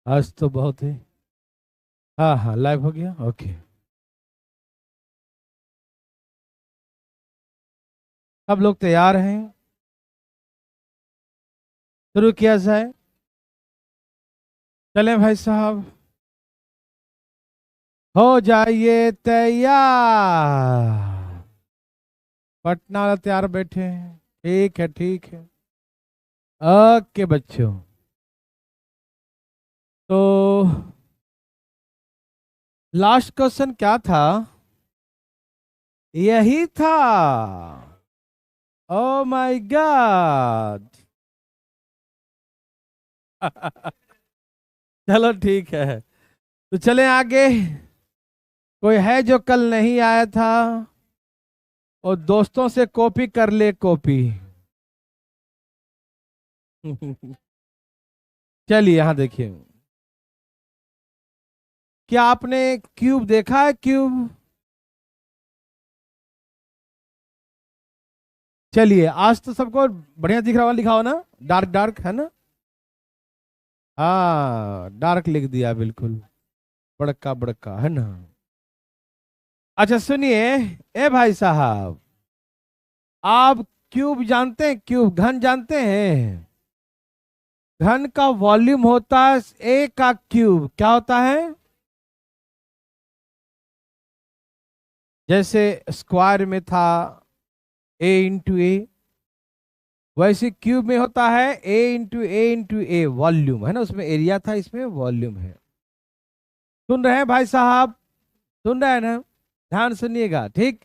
आज तो बहुत ही। हाँ हाँ, लाइव हो गया, ओके। सब लोग तैयार हैं? शुरू किया जाए। चलें भाई साहब, हो जाइए तैयार। पटना वाला तैयार बैठे हैं, ठीक है ठीक है। ओके बच्चों, तो लास्ट क्वेश्चन क्या था? यही था। Oh my God. चलो ठीक है, तो चलें आगे। कोई है जो कल नहीं आया था और दोस्तों से कॉपी कर ले कॉपी। चलिए यहाँ देखिए, क्या आपने क्यूब देखा है? क्यूब, चलिए आज तो सबको बढ़िया दिख रहा हुआ, लिखा हो ना? डार्क डार्क है ना? हाँ, डार्क लिख दिया बिल्कुल, बड़का बड़का है ना। अच्छा सुनिए, ए भाई साहब, आप क्यूब जानते हैं? क्यूब, घन जानते हैं? घन का वॉल्यूम होता है ए का क्यूब। क्या होता है? जैसे स्क्वायर में था a × a, वैसे क्यूब में होता है a × a वॉल्यूम है ना, उसमें एरिया था, इसमें वॉल्यूम है। सुन रहे हैं भाई साहब? सुन रहे हैं ना? ध्यान सुनिएगा, ठीक।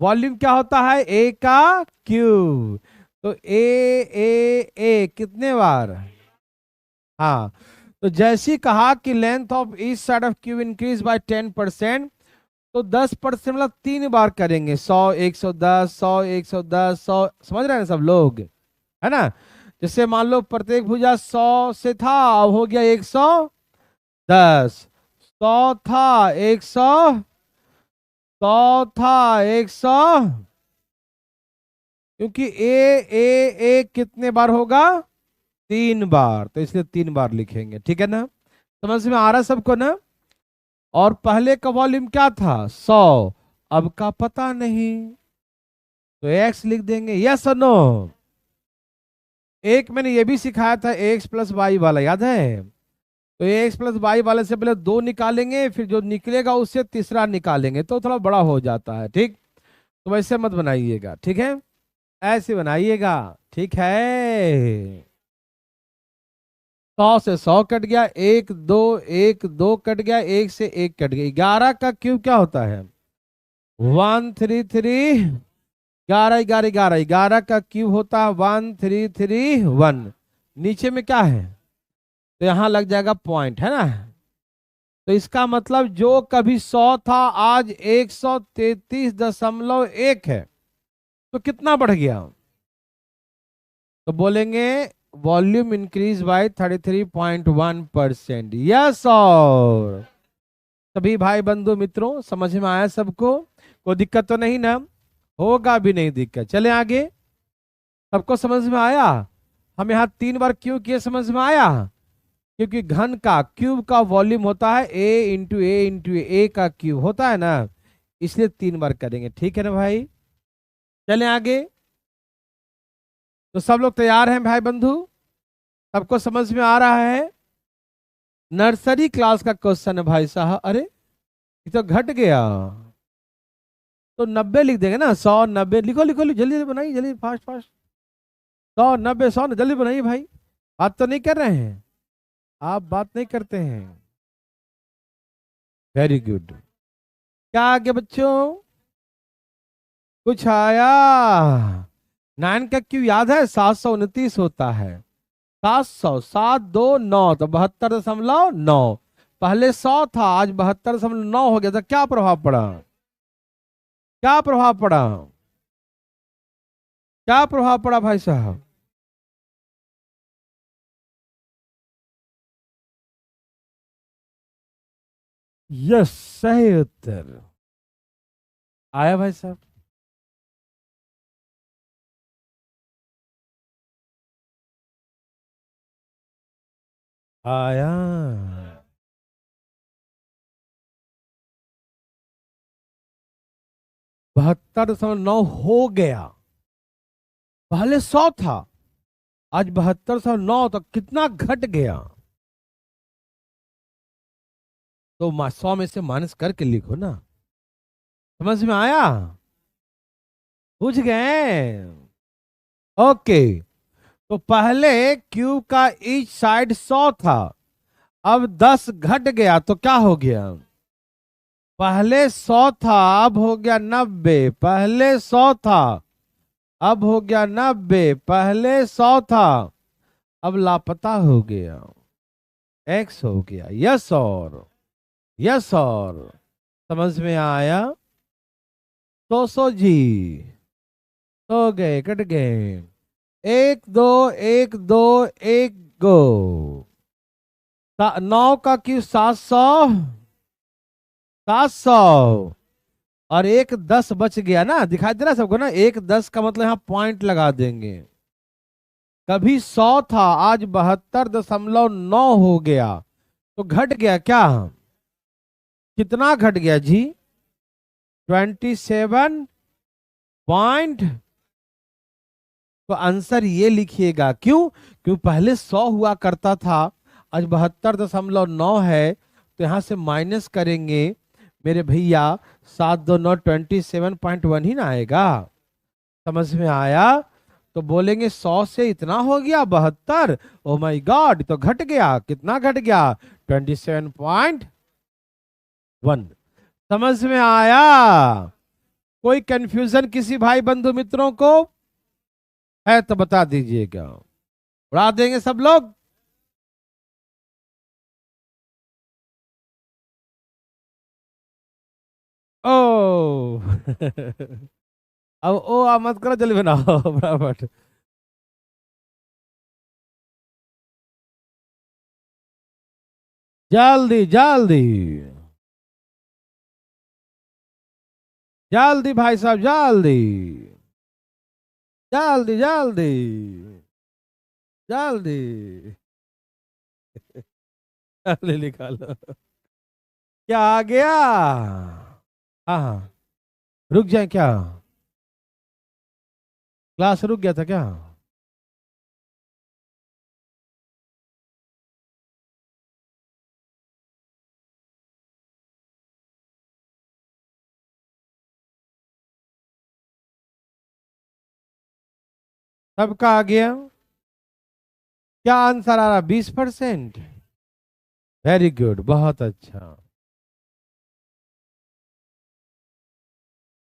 वॉल्यूम क्या होता है? ए का क्यूब। तो ए कितने बार? हाँ, तो जैसी कहा कि length of each side of cube increase by 10%, तो 10% मतलब 3 बार करेंगे। 100, 110, 100, 110, 100। समझ रहे हैं सब लोग? है ना? जैसे मान लो प्रत्येक भुजा 100 से था, अब हो गया 110। 100 था 100, 100 था 100, क्योंकि ए कितने बार होगा? 3 बार, तो इसलिए 3 बार लिखेंगे, ठीक है ना? समझ में आ रहा है सबको ना? और पहले का वॉल्यूम क्या था? 100, अब का पता नहीं, तो एक्स लिख देंगे। यस और नो? एक मैंने ये भी सिखाया था, x+y वाला, याद है? तो x+y वाले से पहले 2 निकालेंगे, फिर जो निकलेगा उससे तीसरा निकालेंगे, तो थोड़ा बड़ा हो जाता है, ठीक। तो वैसे मत बनाइएगा, ठीक है? ऐसे बनाइएगा, ठीक है? 100 से 100 कट गया, 1 2, 1 2 कट गया, 1 से 1 कट गया। 11 का क्यूब क्या होता है? 133। 11 का क्यूब होता है 1331। नीचे में क्या है? तो यहां लग जाएगा पॉइंट, है ना? तो इसका मतलब जो कभी 100 था, आज 133.1 है, तो कितना बढ़ गया? तो बोलेंगे वॉल्यूम इंक्रीज बाय 33.1%। यस, और सभी भाई बंधु मित्रों, समझ में आया सबको? कोई दिक्कत तो नहीं ना? होगा भी नहीं दिक्कत। चले आगे। सबको समझ में आया? हम यहाँ 3 बार क्यों किए, समझ में आया? क्योंकि घन का क्यूब का वॉल्यूम होता है a × a का क्यूब होता है ना, इसलिए 3 बार करेंगे, ठीक है ना भाई? चलें आगे। तो सब लोग तैयार हैं भाई बंधु? सबको समझ में आ रहा है? नर्सरी क्लास का क्वेश्चन है भाई साहब। अरे ये तो घट गया, तो 90 लिख देंगे ना। 100 90 लिखो लिखो लिखो, जल्दी जल्दी बनाइए, जल्दी फास्ट फास्ट। 100 90 100, जल्दी बनाइए भाई। बात तो नहीं कर रहे हैं आप? बात नहीं करते हैं? Very good. क्या आगे बच्चों? कुछ आया? 9 का क्यों याद है? 729 होता है। 700, 7 2 9, तो 72.9। पहले 100 था, आज 72.9 हो गया। था क्या प्रभाव पड़ा? क्या प्रभाव पड़ा? क्या प्रभाव पड़ा भाई साहब? यस, सही उत्तर आया भाई साहब। आया। 72.9 हो गया। पहले 100 था, आज 7209, तो कितना घट गया? तो 100 में से माइनस करके लिखो ना। समझ में आया? बुझ गए? ओके। तो पहले क्यूब का ईच साइड 100 था, अब 10 घट गया तो क्या हो गया? पहले 100 था, अब हो गया 90। पहले 100 था, अब हो गया 90। पहले 100 था, अब लापता हो गया, एक्स हो गया। यस और यस और समझ में आया? तो सो जी हो गए, कट गए। एक दो, एक दो, एक गो। 9 का क्यों 700? 700। और एक 10 बच गया ना, दिखाई दे रहा है सबको ना? एक 10 का मतलब यहाँ पॉइंट लगा देंगे। कभी 100 था, आज 72.9 हो गया, तो घट गया क्या? कितना घट गया जी? 27 पॉइंट। तो आंसर ये लिखिएगा। क्यों? क्यों पहले 100 हुआ करता था, आज 72.9 है, तो यहां से माइनस करेंगे मेरे भैया। 7 2 9, 27.1 ही ना आएगा। समझ में आया? तो बोलेंगे 100 से इतना हो गया 72, ओ माय गॉड, तो घट गया। कितना घट गया? 27.1। समझ में आया? कोई कंफ्यूजन किसी भाई बंधु मित्रों को है तो बता दीजिएगा, उड़ा देंगे सब लोग। ओ अब ओ आ मत करो, जल्दी बनाओ फटाफट। जल्दी जल्दी जल्दी भाई साहब, जल्दी जल्दी जल्दी जल्दी। जल्दी निकालो। क्या आ गया? हाँ हाँ। रुक जाए क्या? क्लास रुक गया था क्या? सबका आ गया? क्या आंसर आ रहा? 20%। वेरी गुड, बहुत अच्छा।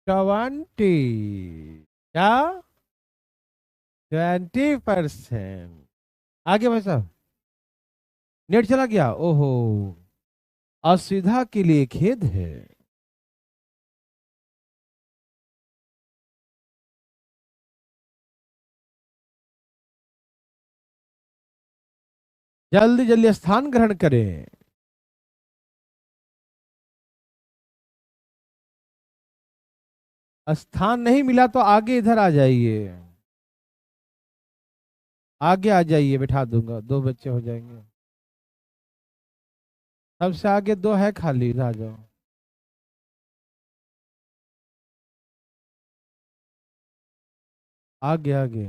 20। क्या? 20%। आगे भाई साहब। नेट चला गया, ओहो। असुविधा के लिए खेद है। जल्दी जल्दी स्थान ग्रहण करें। स्थान नहीं मिला तो आगे इधर आ जाइए। आगे आ जाइए, बैठा दूंगा, दो बच्चे हो जाएंगे। सबसे आगे दो है खाली, इधर आ जाओ। आगे आगे।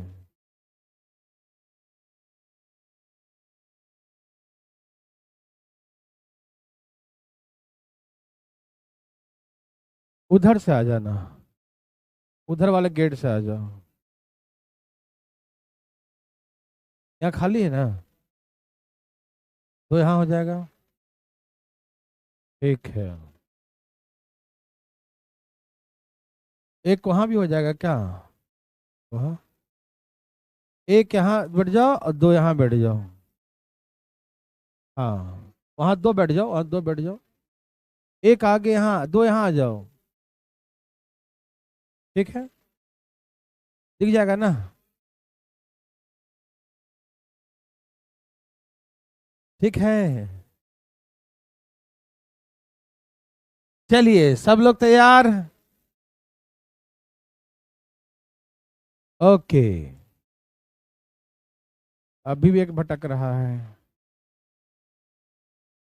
उधर से आ जाना, उधर वाले गेट से आ जाओ। यहाँ खाली है ना? तो यहाँ हो जाएगा। एक है। एक वहां भी हो जाएगा क्या? वहाँ। एक यहाँ बैठ जाओ और दो यहाँ बैठ जाओ। हाँ, वहाँ दो बैठ जाओ, और दो बैठ जाओ। एक आगे, यहाँ दो, यहाँ आ जाओ। ठीक है, दिख जाएगा ना? ठीक है। चलिए सब लोग तैयार? ओके। अभी भी एक भटक रहा है।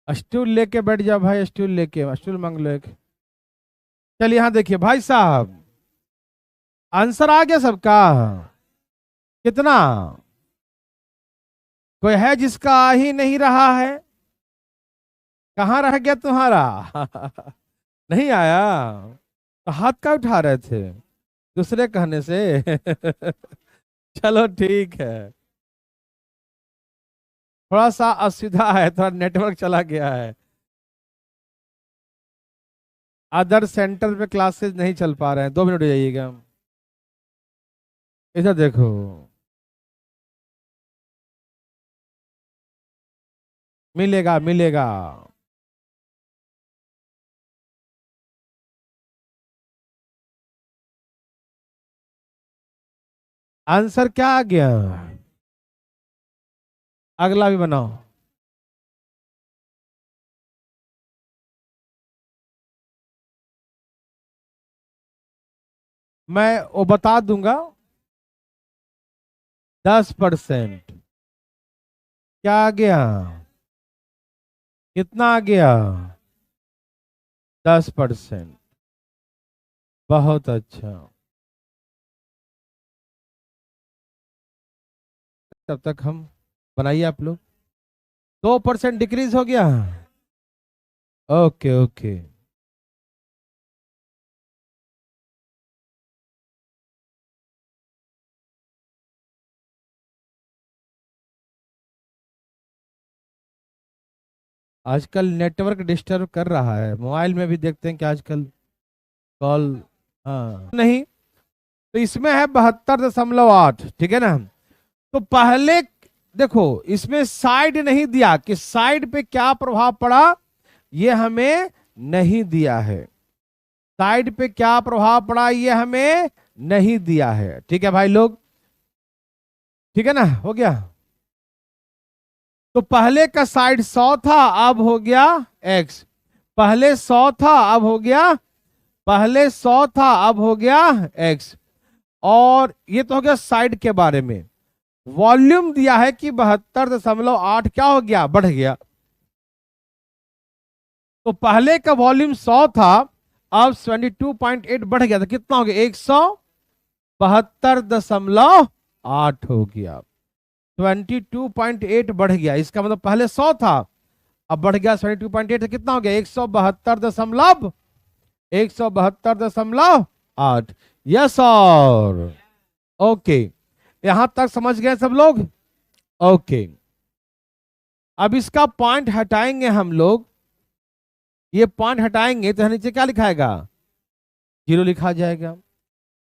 स्टूल लेके बैठ जाओ भाई, स्टूल लेके, स्टूल मांग लो एक। चलिए यहाँ देखिए भाई साहब, आंसर आ गया सबका? कितना? कोई है जिसका आ ही नहीं रहा है? कहाँ रह गया तुम्हारा? नहीं आया तो हाथ का उठा रहे थे दूसरे कहने से? चलो ठीक है, थोड़ा सा असुविधा है, थोड़ा नेटवर्क चला गया है, अदर सेंटर पे क्लासेस नहीं चल पा रहे हैं। 2 मिनट हो जाइएगा। इधर देखो, मिलेगा मिलेगा। आंसर क्या आ गया? अगला भी बनाओ। मैं वो बता दूंगा। 10%। क्या आ गया? कितना आ गया? 10%। बहुत अच्छा। तब तक हम बनाइए आप लोग। 2% डिक्रीज हो गया। Okay okay. आजकल नेटवर्क डिस्टर्ब कर रहा है, मोबाइल में भी देखते हैं कि आजकल कॉल। हाँ नहीं, तो इसमें है 72.8, ठीक है ना? तो पहले देखो, इसमें साइड नहीं दिया कि साइड पे क्या प्रभाव पड़ा, ये हमें नहीं दिया है। साइड पे क्या प्रभाव पड़ा ये हमें नहीं दिया है, ठीक है भाई लोग? ठीक है ना, हो गया? तो पहले का साइड 100 था, अब हो गया x। पहले 100 था, अब हो गया, पहले 100 था, अब हो गया x। और ये तो हो गया साइड के बारे में। वॉल्यूम दिया है कि 72.8 क्या हो गया, बढ़ गया। तो पहले का वॉल्यूम 100 था, अब 72.8 बढ़ गया, तो कितना हो गया? 172.8 हो गया। 22.8 बढ़ गया, इसका मतलब पहले 100 था, अब बढ़ गया 22.8, तो कितना हो गया? 172.8। यस और ओके, यहां तक समझ गए सब लोग? ओके, अब इसका पॉइंट हटाएंगे हम लोग। ये पॉइंट हटाएंगे तो नीचे क्या लिखाएगा? 0 लिखा जाएगा।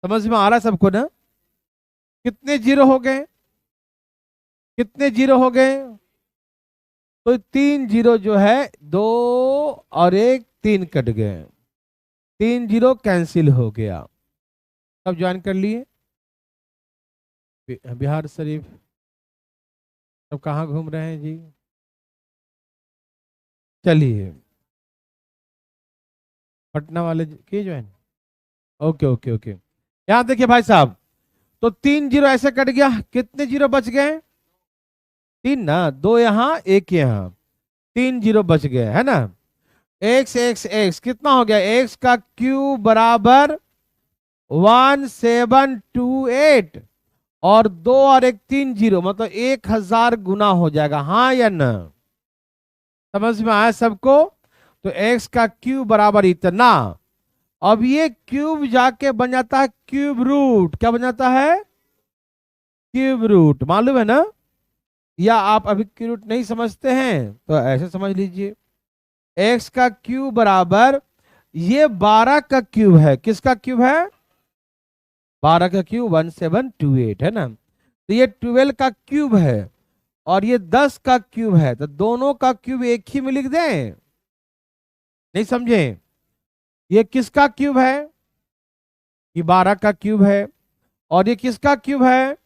समझ में आ रहा है सबको ना? कितने जीरो हो गए? कितने जीरो हो गए? तो 3 जीरो जो है, 2 और 1, 3 कट गए, 3 जीरो कैंसिल हो गया। सब ज्वाइन कर लिए? बिहार शरीफ सब कहाँ घूम रहे हैं जी? चलिए, पटना वाले किए ज्वाइन? Okay okay okay. यहाँ देखिए भाई साहब, तो 3 जीरो ऐसे कट गया, कितने जीरो बच गए? 3 ना, 2 यहाँ 1 यहाँ, 3 जीरो बच गए, है ना? एक्स एक्स एक्स कितना हो गया? एक्स का क्यूब बराबर 1728, और 2 और 1 3 जीरो, मतलब 1000 गुना हो जाएगा, हाँ या ना? समझ में आया सबको? तो x का क्यूब बराबर इतना। अब ये क्यूब जाके बन जाता है क्यूब रूट। क्या बन जाता है? क्यूब रूट, मालूम है ना? या आप अभी क्यूब रूट नहीं समझते हैं तो ऐसे समझ लीजिए, x का क्यूब बराबर, ये 12 का क्यूब है। किसका क्यूब है? 12 का क्यूब 1728, है ना? तो ये 12 का क्यूब है, और ये 10 का क्यूब है, तो दोनों का क्यूब एक ही में लिख दें? नहीं समझे? ये किसका क्यूब है? ये 12 का क्यूब है, और ये किसका क्यूब है?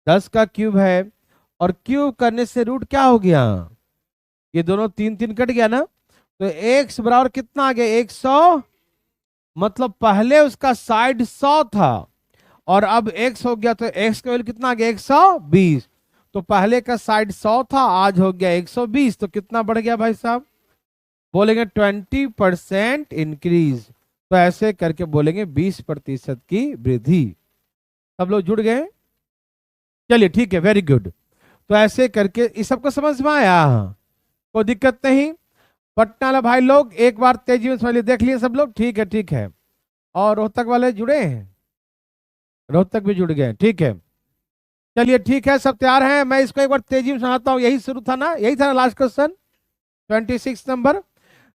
10 का क्यूब है। और क्यूब करने से रूट क्या हो गया? ये दोनों 3 3 कट गया ना? तो x बराबर कितना आ गया? 100। मतलब पहले उसका साइड 100 था, और अब x हो गया, तो x का वैल्यू कितना आ गया? 120। तो पहले का साइड 100 था, आज हो गया 120, तो कितना बढ़ गया भाई साहब? बोलेंगे 20% इंक्रीज, तो ऐसे करके बोलेंगे 20% की वृद्धि। सब लोग जुड़ गए? चलिए ठीक है, वेरी गुड। तो ऐसे करके इस सबको समझ में आया, कोई दिक्कत नहीं। पटना वाला भाई लोग एक बार तेजी में समझ लिए, देख लिए सब लोग? ठीक है ठीक है। और रोहतक वाले जुड़े हैं? रोहतक भी जुड़ गए, ठीक है। चलिए ठीक है, सब तैयार हैं? मैं इसको एक बार तेजी में सुनाता हूँ। यही शुरू था ना, यही था ना लास्ट क्वेश्चन 26 नंबर।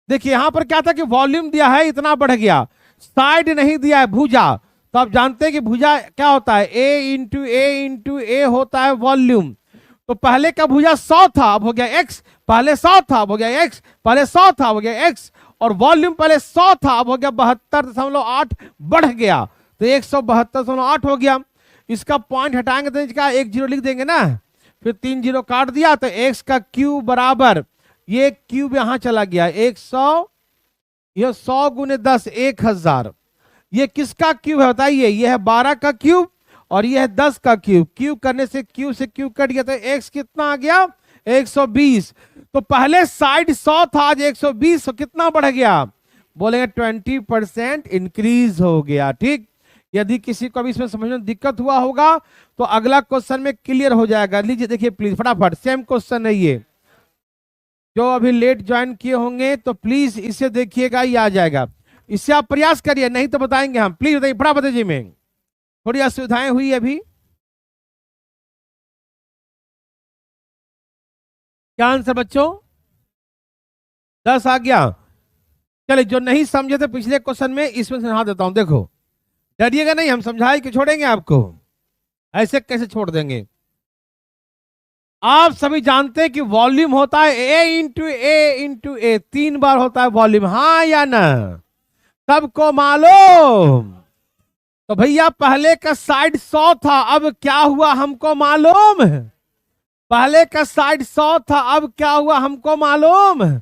देखिए यहां पर क्या था कि वॉल्यूम दिया है, इतना बढ़ गया, साइड नहीं दिया है, भुजा। तो आप जानते हैं कि भुजा क्या होता है, ए होता है वॉल्यूम। तो पहले का भुजा 100 था, अब हो गया x, पहले 100 था अब हो गया x, पहले 100 था अब हो गया x, और वॉल्यूम पहले 100 था अब हो गया 72.8, बढ़ गया तो 172.8 हो गया। इसका पॉइंट हटाएंगे तो इसका 1 0 लिख देंगे ना, फिर 3 0 काट दिया, तो x का क्यूब बराबर, ये क्यूब यहां चला गया 100, यह 100 गुने 10 1000। ये किसका क्यूब है बताइए? ये है 12 का क्यूब और ये है 10 का क्यूब। क्यूब करने से क्यूब कट गया, तो x कितना आ गया? 120। तो पहले साइड 100 था, आज 120, तो कितना बढ़ गया? बोलेंगे 20% इंक्रीज हो गया। ठीक, यदि किसी को भी इसमें समझने में दिक्कत हुआ होगा तो अगला क्वेश्चन में क्लियर हो जाएगा। लीजिए देखिए प्लीज फटाफट, सेम क्वेश्चन है ये। जो अभी लेट ज्वाइन किए होंगे तो प्लीज इसे देखिएगा, ये आ जाएगा। इससे आप प्रयास करिए, नहीं तो बताएंगे हम। प्लीज बताइए फटाफट जी, में थोड़ी असुविधाएं हुई अभी। क्या आंसर बच्चों? 10 आ गया। चलिए, जो नहीं समझे थे पिछले क्वेश्चन में, इसमें समझा देता हूं। देखो, डरिएगा नहीं, हम समझाए कि छोड़ेंगे आपको? ऐसे कैसे छोड़ देंगे? आप सभी जानते हैं कि वॉल्यूम होता है ए, 3 बार होता है वॉल्यूम, हाँ या ना? सबको मालूम? तो भैया पहले का साइड 100 था, अब क्या हुआ हमको मालूम? पहले का साइड 100 था, अब क्या हुआ हमको मालूम?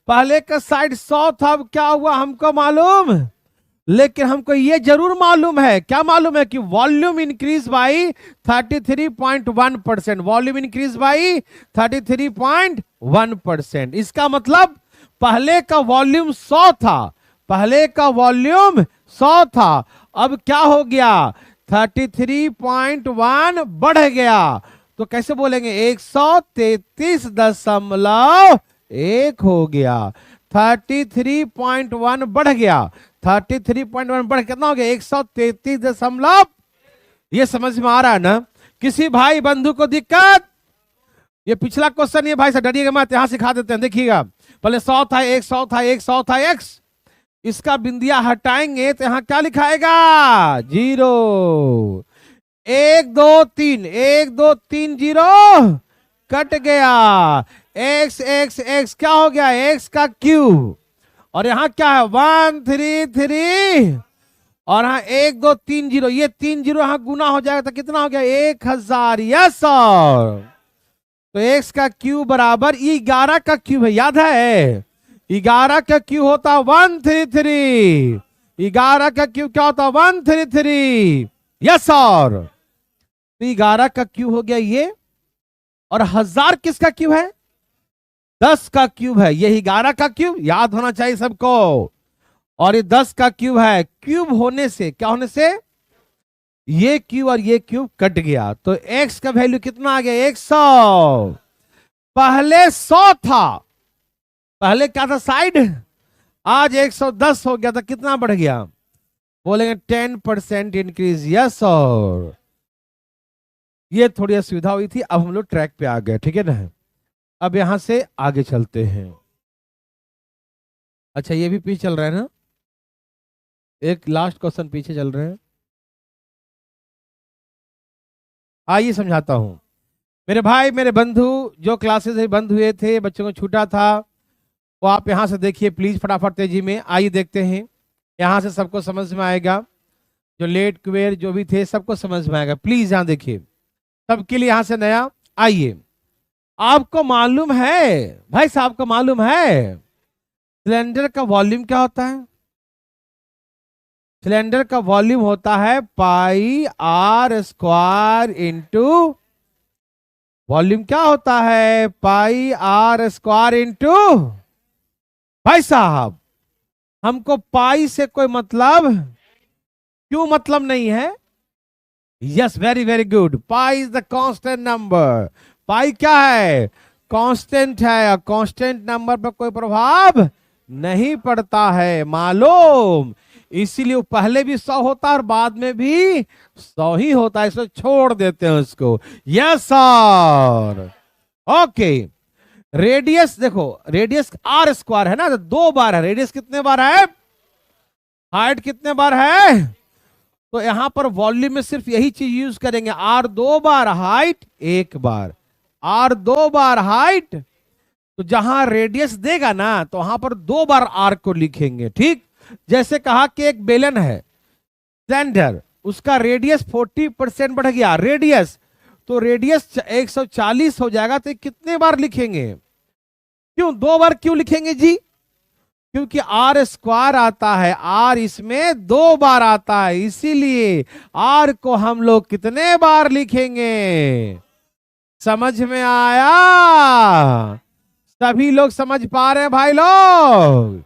पहले का साइड 100 था, अब क्या हुआ हमको मालूम? लेकिन हमको ये जरूर मालूम है, क्या मालूम है? कि volume increase by 33.1%। Volume increase by 33.1%। इसका मतलब पहले का वॉल्यूम 100 था, पहले का वॉल्यूम 100 था, अब क्या हो गया? 33.1 बढ़ गया। तो कैसे बोलेंगे? 133.1 हो गया। 33.1 बढ़ गया, 33.1 बढ़ कितना हो गया? 133 ये समझ में आ रहा है ना? किसी भाई बंधु को दिक्कत? ये पिछला क्वेश्चन, ये भाई से डरिएगा मत, यहां सिखा देते हैं, देखिएगा। पहले 100 था, 100 था, 100 था x, इसका बिंदिया हटाएंगे तो यहां क्या लिखाएगा? 0। 1 2 3, 1 2 3 0 कट गया। x x x क्या हो गया? x का क्यूब। और यहां क्या है? 1 3 3, और यहां 1 2 3 0, ये 3 0 यहां गुना हो जाएगा तो कितना हो गया? 1000। Yes sir. तो x का क्यूब बराबर 11 का क्यूब है, याद है? 11 का क्यूब होता 133। 11 का क्यूब क्या होता? 133। Yes sir. तो 11 का क्यूब हो गया ये, और 1000 किसका क्यूब है? 10 का क्यूब है। ये 11 का क्यूब याद होना चाहिए सबको, और ये 10 का क्यूब है। क्यूब होने से क्या होने से? ये क्यूब और ये क्यूब कट गया, तो x का वैल्यू कितना आ गया? 100। पहले 100 था, पहले क्या था साइड, आज 110 हो गया, तो कितना बढ़ गया? बोलेंगे 10% इंक्रीज। Yes sir. ये थोड़ी असुविधा हुई थी, अब हम लोग ट्रैक पे आ गए, ठीक है ना? अब यहां से आगे चलते हैं। अच्छा, ये भी पीछे चल रहा है ना? एक लास्ट क्वेश्चन पीछे चल रहे हैं। आइए समझाता हूं। मेरे भाई, मेरे बंधु, जो क्लासेस बंद हुए थे, बच्चों को छूटा था, वो आप यहां से देखिए प्लीज फटाफट तेजी में। आइए देखते हैं, यहां से सबको समझ में आएगा। जो लेट क्वेर जो भी थे सबको समझ में आएगा। प्लीज यहां देखिए, सबके लिए यहां से नया। आइए, आपको मालूम है भाई साहब को मालूम है सिलेंडर का वॉल्यूम क्या होता है? सिलेंडर का वॉल्यूम होता है पाई आर स्क्वायर इंटू, वॉल्यूम क्या होता है? पाई आर स्क्वायर इंटू भाई साहब हमको पाई से कोई मतलब, क्यों मतलब नहीं है? Yes, very very good. Pi is the constant number. पाई क्या है? कांस्टेंट है, और कांस्टेंट नंबर पर कोई प्रभाव नहीं पड़ता है, मालूम। इसीलिए वो पहले भी 100 होता है और बाद में भी 100 ही होता है, इसको छोड़ देते हैं उसको। Yes sir. ओके, रेडियस देखो, रेडियस आर स्क्वायर है ना, तो 2 बार है। रेडियस कितने बार है? हाइट कितने बार है? तो यहां पर वॉल्यूम में सिर्फ यही चीज यूज करेंगे, आर 2 बार, हाइट 1 बार। आर 2 बार, हाइट, तो जहां रेडियस देगा ना तो वहां पर 2 बार आर को लिखेंगे, ठीक। जैसे कहा कि एक बेलन है सिलेंडर, उसका रेडियस 40% बढ़ गया रेडियस, तो रेडियस 140 हो जाएगा, तो कितने बार लिखेंगे? क्यों 2 बार क्यों लिखेंगे जी? क्योंकि आर स्क्वायर आता है, आर इसमें 2 बार आता है, इसीलिए आर को हम लोग कितने बार लिखेंगे? समझ में आया? सभी लोग समझ पा रहे हैं भाई लोग?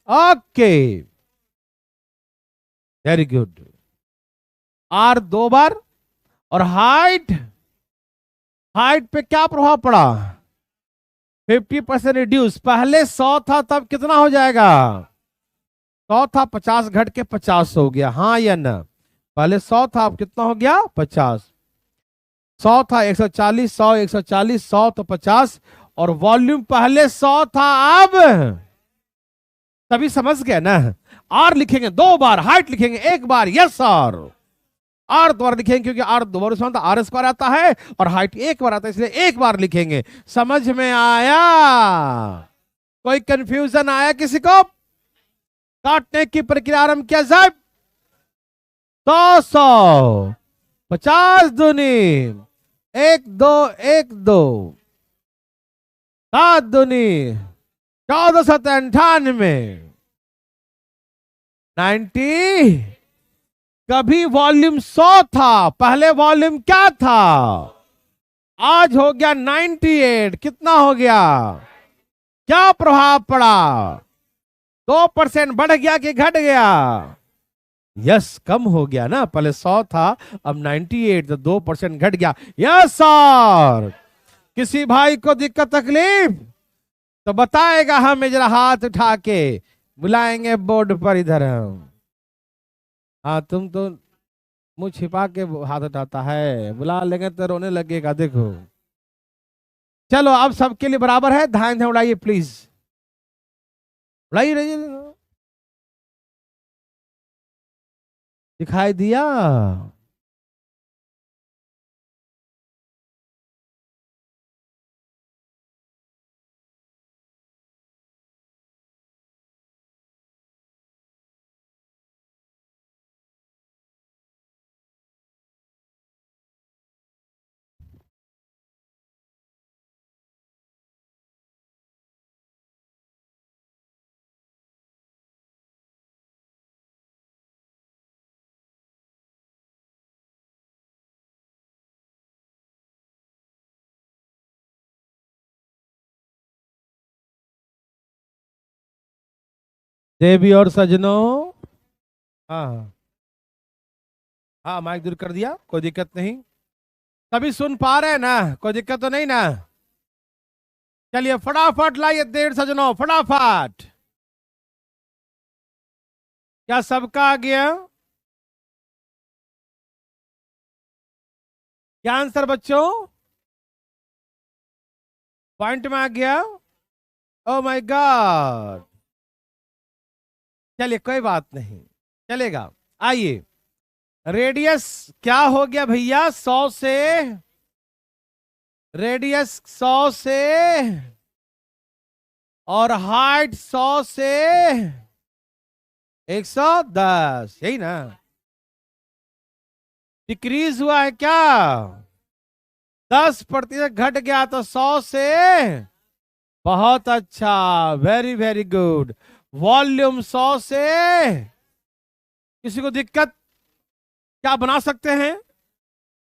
Okay, very good. आर 2 बार, और हाइट, हाइट पे क्या प्रभाव पड़ा? 50% रिड्यूस। पहले 100 था, तब कितना हो जाएगा? 100 था, 50 घट के 50 हो गया, हाँ या ना? पहले 100 था, अब कितना हो गया? 50। 100 था, 140, 100, 140, 100 तो 50, और वॉल्यूम पहले 100 था, अब सभी समझ गए ना? आर लिखेंगे 2 बार, हाइट लिखेंगे 1 बार। Yes sir. आर 2 बार लिखेंगे क्योंकि आर 2 बार उसमें आर स्क्वायर आता है, और हाइट 1 बार आता है, इसलिए 1 बार लिखेंगे। समझ में आया? कोई कंफ्यूजन आया किसी को? काटने की प्रक्रिया आरंभ किया जाए। 100 100, 50 दूनी 1 2 1 2, 7 दूनी 1498, 90। कभी वॉल्यूम 100 था, पहले वॉल्यूम क्या था? आज हो गया 98। कितना हो गया? क्या प्रभाव पड़ा? 2% बढ़ गया कि घट गया? यस, कम हो गया ना, पहले 100 था, अब 98, तो 2% घट गया। Yes sir. किसी भाई को दिक्कत तकलीफ तो बताएगा, हमें जरा हाथ उठा के बुलाएंगे बोर्ड पर इधर हम। हाँ, तुम तो मुंह छिपा के हाथ उठाता है, बुला लेंगे तो रोने लगेगा, देखो। चलो, अब सबके लिए बराबर है, ध्यान ध्यान उड़ाइए प्लीज, उड़ाइए रहिए। दिखाई दिया? देवी और सजनों, हाँ हाँ हाँ, माइक दूर कर दिया, कोई दिक्कत नहीं। सभी सुन पा रहे हैं ना? कोई दिक्कत तो नहीं ना? चलिए फटाफट लाइए देर सजनों, फटाफट। क्या सबका आ गया? क्या आंसर बच्चों? पॉइंट में आ गया? Oh my God. चलिए कोई बात नहीं, चलेगा। आइए, रेडियस क्या हो गया भैया? 100 से, रेडियस 100 से, और हाइट 100 से 110, यही ना? डिक्रीज हुआ है क्या? 10% घट गया, तो 100 से, बहुत अच्छा, वेरी वेरी गुड। वॉल्यूम 100 से, किसी को दिक्कत? क्या बना सकते हैं?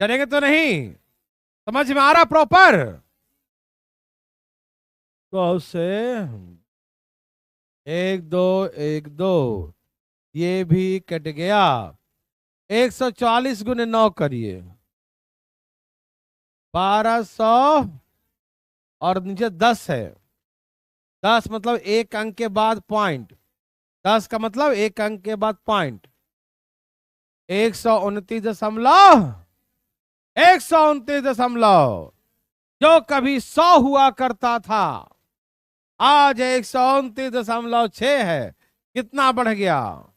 करेंगे तो नहीं? समझ में आ रहा प्रॉपर? 100 से एक दो, एक दो, ये भी कट गया। 140 गुने 9 करिए, 1200, और नीचे 10 है। 10 मतलब एक अंक के बाद पॉइंट, 10 का मतलब एक अंक के बाद पॉइंट। 129 दशमलव, 129 दशमलव, जो कभी 100 हुआ करता था आज 129.6 है। कितना बढ़ गया?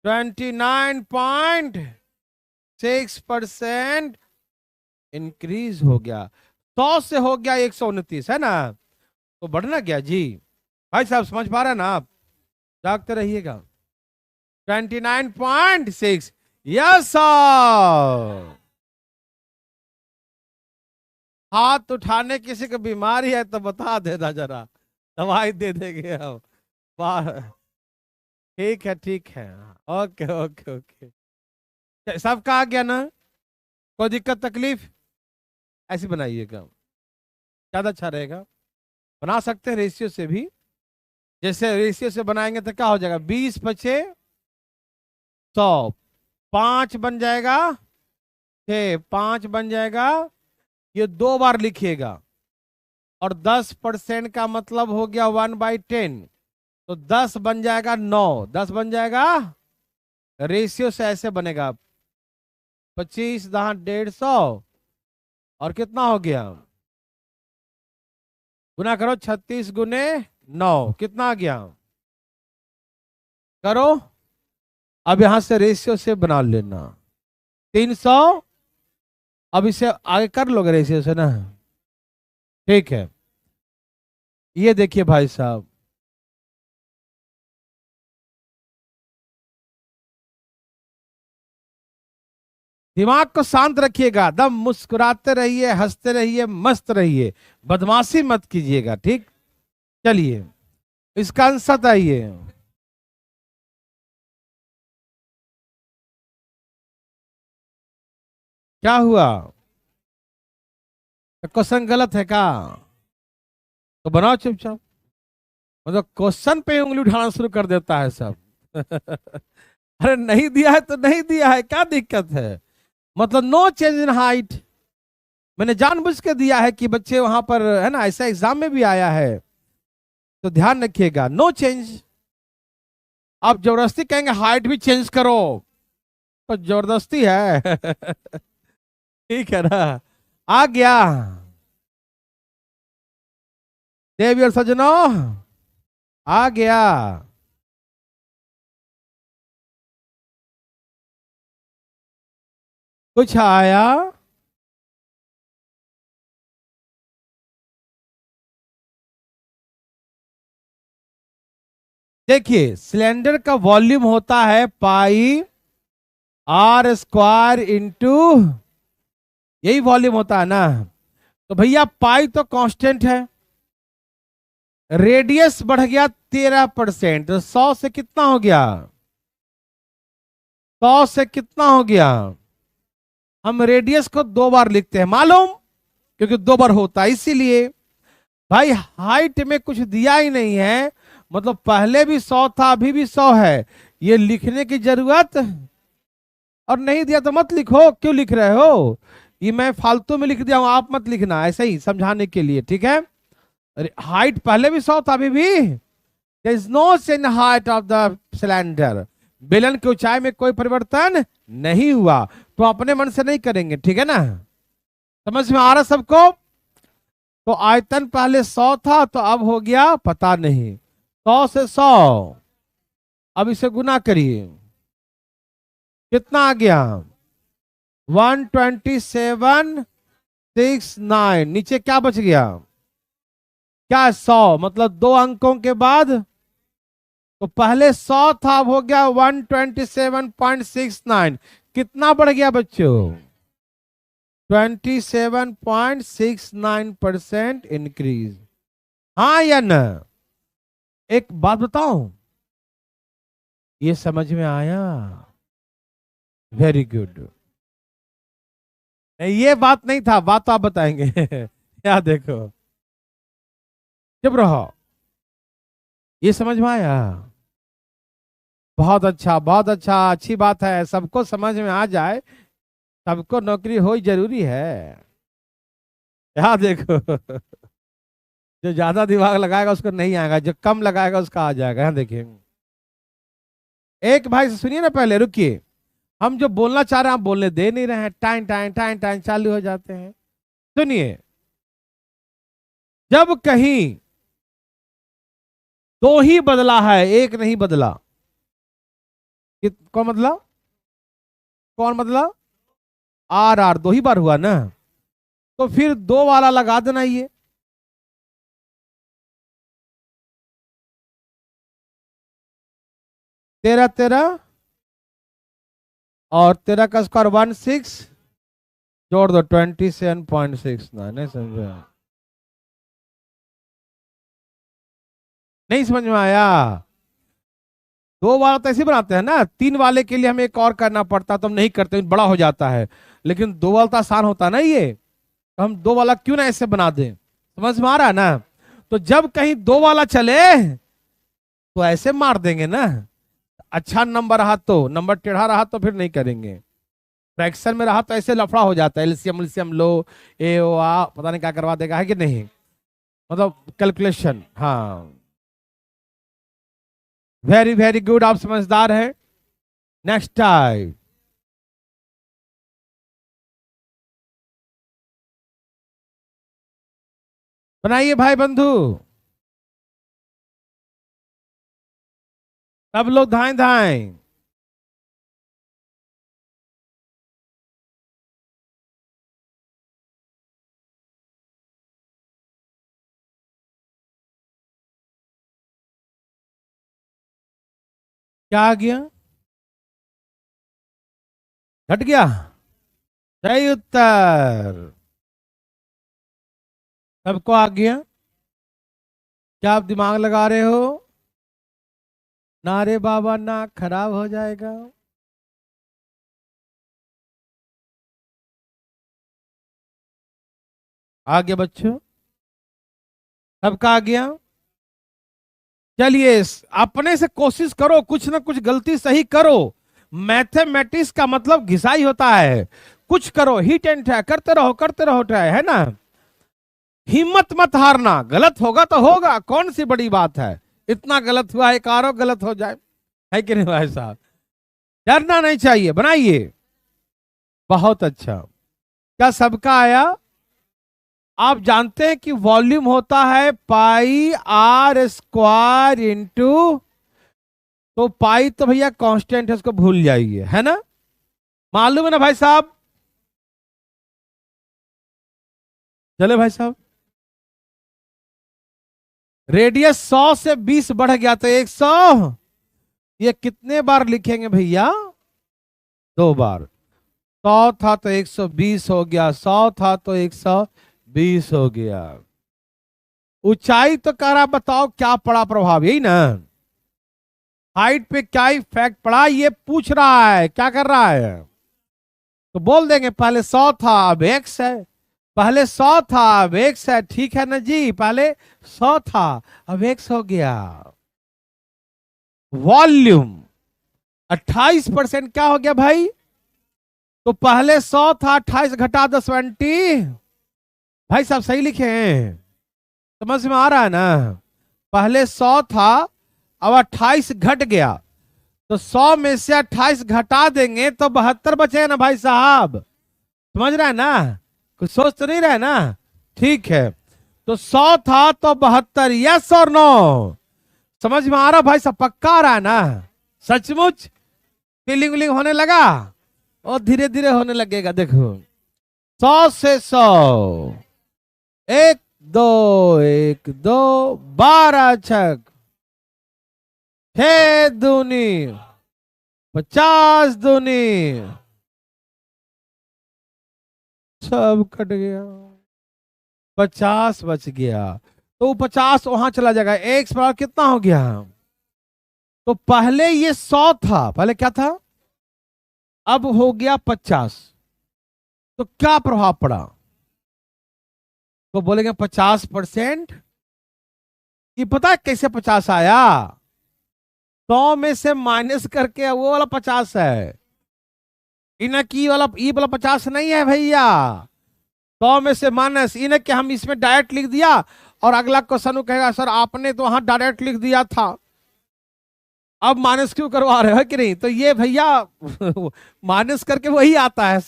29.6% इंक्रीज हो गया। 100 से हो गया 129, है ना? तो बढ़ना क्या जी? भाई साहब समझ पा रहे हैं ना आप? जागते रहिएगा। 29.6, यस सर। हाथ उठाने किसी को बीमारी है तो बता देना जरा, दवाई दे देंगे हम। ठीक है, ठीक है। ओके ओके ओके, सबका आ गया ना? कोई दिक्कत तकलीफ? ऐसे बनाइएगा, ज्यादा अच्छा रहेगा। बना सकते हैं रेशियो से भी। जैसे रेशियो से बनाएंगे तो क्या हो जाएगा? 20 × 100, 5 बन जाएगा, 5 बन जाएगा। ये 2 बार लिखिएगा। और 10% का मतलब हो गया 1/10, तो 10 बन जाएगा 9, 10 बन जाएगा। रेशियो से ऐसे बनेगा, 25 दहाँ 150, और कितना हो गया? गुना करो, 36 गुने 9, कितना आ गया? करो। अब यहां से रेशियो से बना लेना, 300। अब इसे आगे कर लोगे रेशियो से ना? ठीक है। ये देखिए भाई साहब, दिमाग को शांत रखिएगा, दम मुस्कुराते रहिए, हंसते रहिए, मस्त रहिए, बदमाशी मत कीजिएगा, ठीक? चलिए इसका आंसर बताइए। क्या हुआ? क्वेश्चन गलत है क्या? तो बनाओ चुपचाप। मतलब क्वेश्चन पे उंगली उठाना शुरू कर देता है सब। अरे नहीं दिया है तो नहीं दिया है, क्या दिक्कत है? मतलब नो चेंज इन हाइट, मैंने जानबूझ के दिया है कि बच्चे वहां पर, है ना, ऐसा एग्जाम में भी आया है, तो ध्यान रखिएगा, नो चेंज। आप जबरदस्ती कहेंगे हाइट भी चेंज करो, तो जबरदस्ती है। ठीक है ना? आ गया देवी और सजनों, आ गया। कुछ आया? देखिए सिलेंडर का वॉल्यूम होता है पाई आर स्क्वायर इंटू, यही वॉल्यूम होता है ना? तो भैया पाई तो कांस्टेंट है, रेडियस बढ़ गया 13%, तो 100 से कितना हो गया? 100 से कितना हो गया? हम रेडियस को 2 बार लिखते हैं, मालूम? क्योंकि 2 बार होता है इसीलिए। भाई हाइट में कुछ दिया ही नहीं है, मतलब पहले भी 100 था, अभी भी 100 है, ये लिखने की जरूरत। और नहीं दिया तो मत लिखो, क्यों लिख रहे हो? ये मैं फालतू में लिख दिया हूं, आप मत लिखना, ऐसे ही समझाने के लिए, ठीक है? अरे हाइट पहले भी 100 था, अभी भी। There is no change height of the cylinder, बेलन की ऊंचाई में कोई परिवर्तन नहीं हुआ। तो अपने मन से नहीं करेंगे, ठीक है ना? समझ में आ रहा सबको? तो आयतन पहले 100 था, तो अब हो गया पता नहीं, 100 से 100। अब इसे गुना करिए, कितना आ गया? 127.69। नीचे क्या बच गया? क्या? 100, मतलब 2 अंकों के बाद। तो पहले 100 था, अब हो गया 127.69। कितना बढ़ गया बच्चों? 27.69% इंक्रीज। हाँ या ना? एक बात बताऊं, ये समझ में आया? Very good. ये बात नहीं था, बात तो आप बताएंगे। क्या देखो, चुप रहो। ये समझ में आया? बहुत अच्छा, बहुत अच्छा, अच्छी बात है, सबको समझ में आ जाए, सबको नौकरी हो ही जरूरी है। यहाँ देखो जो ज्यादा दिमाग लगाएगा उसको नहीं आएगा, जो कम लगाएगा उसका आ जाएगा। यहाँ देखिए, एक भाई से सुनिए ना, पहले रुकिए, हम जो बोलना चाह रहे हैं आप बोलने दे नहीं रहे हैं, टाइम टाइम टाइम टाइम चालू हो जाते हैं। सुनिए, जब कहीं दो ही बदला है, एक नहीं बदला, कौन मतलब, कौन मतलब, आर आर दो ही बार हुआ ना, तो फिर दो वाला लगा देना ये, तेरह तेरह और तेरह का स्क्वायर 16, जोड़ दो 27.69। नहीं समझ, नहीं समझ में आया? दो वाला तो ऐसे बनाते हैं ना, तीन वाले के लिए हमें एक और करना पड़ता, तो हम नहीं करते, बड़ा हो जाता है। लेकिन दो वाला तो आसान होता है ना ये, तो हम दो वाला क्यों ना ऐसे बना दें। समझ में आ रहा है ना? तो जब कहीं दो वाला चले तो ऐसे मार देंगे ना, अच्छा नंबर रहा तो, नंबर टेढ़ा रहा तो फिर नहीं करेंगे। फ्रैक्शन में रहा तो ऐसे लफड़ा हो जाता है, एलसीएम एलसीएम लो, ए ओ आ पता नहीं क्या करवा देगा, है कि नहीं, मतलब कैलकुलेशन। हाँ, वेरी वेरी गुड, आप समझदार हैं। नेक्स्ट टाइम, बनाइए भाई बंधु, सब लोग धाएं धाएं। क्या आ गया? घट गया? सही उत्तर, सबको आ गया। क्या आप दिमाग लगा रहे हो? ना रे बाबा ना, खराब हो जाएगा। आ गया बच्चों, सबका आ गया। चलिए, अपने से कोशिश करो, कुछ ना कुछ गलती सही करो। मैथमेटिक्स का मतलब घिसाई होता है, कुछ करो, हिट एंड ट्राई करते रहो, करते रहो, ट्राई, है ना। हिम्मत मत हारना, गलत होगा तो होगा, कौन सी बड़ी बात है, इतना गलत हुआ, एक आरो गलत हो जाए, है कि नहीं भाई साहब? डरना नहीं चाहिए, बनाइए। बहुत अच्छा, क्या सबका आया? आप जानते हैं कि वॉल्यूम होता है पाई आर स्क्वायर इंटू, तो पाई तो भैया कांस्टेंट है, उसको भूल जाइए, है ना, मालूम है ना भाई साहब? चले भाई साहब, रेडियस 100 से 20 बढ़ गया तो 100, ये कितने बार लिखेंगे भैया? दो बार। 100 था तो 120 हो गया, 100 था तो 120 हो गया। ऊंचाई तो कह रहा, बताओ क्या पड़ा प्रभाव, यही ना, हाइट पे क्या इफेक्ट पड़ा, ये पूछ रहा है, क्या कर रहा है? तो बोल देंगे पहले 100 था अब एक्स है, पहले 100 था अब एक्स है, ठीक है ना जी, पहले 100 था अब एक्स हो गया। वॉल्यूम 28% क्या हो गया भाई? तो पहले 100 था, 28 घटा 10 20, भाई साहब सही लिखे हैं, समझ में आ रहा है ना? पहले 100 था, अब 28 घट गया, तो 100 में से 28 घटा देंगे तो 72 बचेगा ना भाई साहब, समझ रहे हैं ना? कुछ सोच तो नहीं रहे ना? ठीक है, तो 100 था तो 72, यस और नो? समझ में आ रहा भाई साहब, पक्का आ रहा है ना? सचमुच फीलिंग विलिंग होने लगा, और धीरे धीरे होने लगेगा, देखो। 100 से 100, एक दो, एक दो, 12 छक, 6 दूनी 50 दूनी, सब कट गया, 50 बच गया, तो 50 वहां चला जाएगा, एक बराबर कितना हो गया? तो पहले ये 100 था, पहले क्या था, अब हो गया 50, तो क्या प्रभाव पड़ा? तो बोलेंगे 50%, ये पता है कैसे 50 आया? 100 में से माइनस करके वो वाला 50 है, इन्हें की वाला ई वाला 50 नहीं है भैया। 100 में से माइनस इन्हें के हम इसमें डायरेक्ट लिख दिया, और अगला क्वेश्चन कहेगा सर आपने तो वहां डायरेक्ट लिख दिया था, अब माइनस क्यों करवा रहे हो कि नहीं? तो ये भैया माइनस करके वही आता है,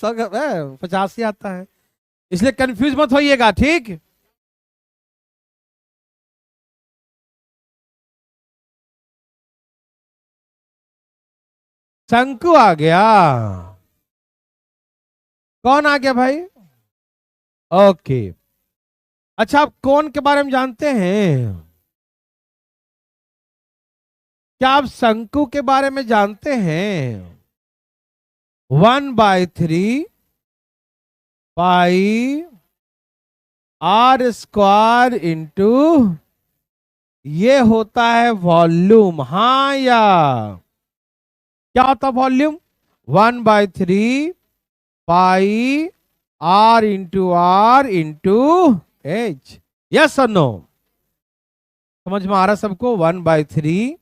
50 ही आता है, इसलिए कंफ्यूज मत होइएगा, ठीक। शंकु आ गया। कौन आ गया भाई? ओके। अच्छा, आप कौन के बारे में जानते हैं? क्या आप शंकु के बारे में जानते हैं? 1/3 पाई आर स्क्वायर इंटू, ये होता है वॉल्यूम, हाँ या क्या होता है volume? 1/3 pi R into H. Yes और नो? समझ में आ रहा सबको? 1/3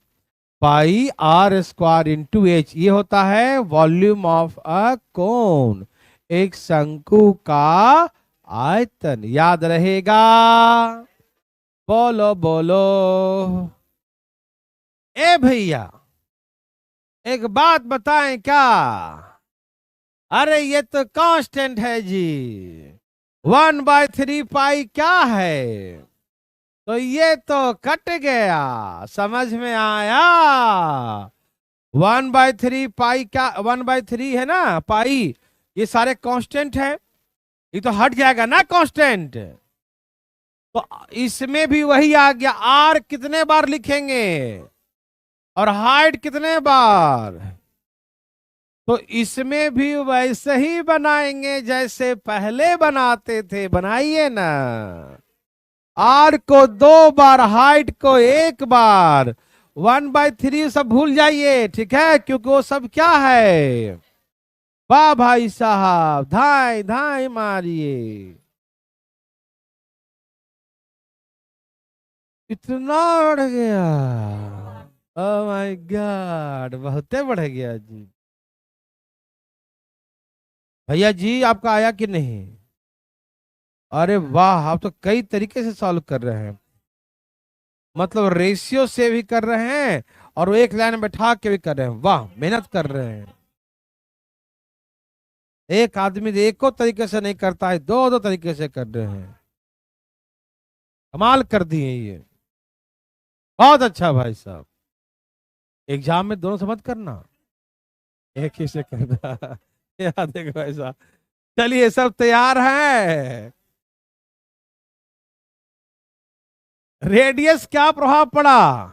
pi R square into H, ये होता है वॉल्यूम ऑफ अ कोन, एक शंकु का आयतन। याद रहेगा? बोलो बोलो। ए भैया एक बात बताएं क्या? अरे ये तो कांस्टेंट है जी। 1/3 पाई क्या है? तो ये तो कट गया, समझ में आया? 1/3 पाई क्या, 1/3 है ना पाई, ये सारे कांस्टेंट है, ये तो हट जाएगा ना कांस्टेंट। तो इसमें भी वही आ गया, आर कितने बार लिखेंगे और हाइट कितने बार, तो इसमें भी वैसे ही बनाएंगे जैसे पहले बनाते थे। बनाइए ना, आर को 2 बार, हाइट को 1 बार, 1/3 सब भूल जाइए, ठीक है, क्योंकि वो सब क्या है? वाह भाई साहब, धाई धाई मारिए। इतना बढ़ गया? ओह माय गॉड, बहुते बढ़ गया जी। भैया जी आपका आया कि नहीं? अरे वाह, आप तो कई तरीके से सॉल्व कर रहे हैं, मतलब रेशियो से भी कर रहे हैं और वो एक लाइन में बैठा के भी कर रहे हैं। वाह, मेहनत कर रहे हैं। एक आदमी एको तरीके से नहीं करता है, दो दो तरीके से कर रहे हैं, कमाल कर दिए ये। बहुत अच्छा भाई साहब। एग्जाम में दोनों से मत करना, एक ही से करना। याद है भाई साहब। चलिए सब तैयार है? रेडियस क्या प्रभाव पड़ा?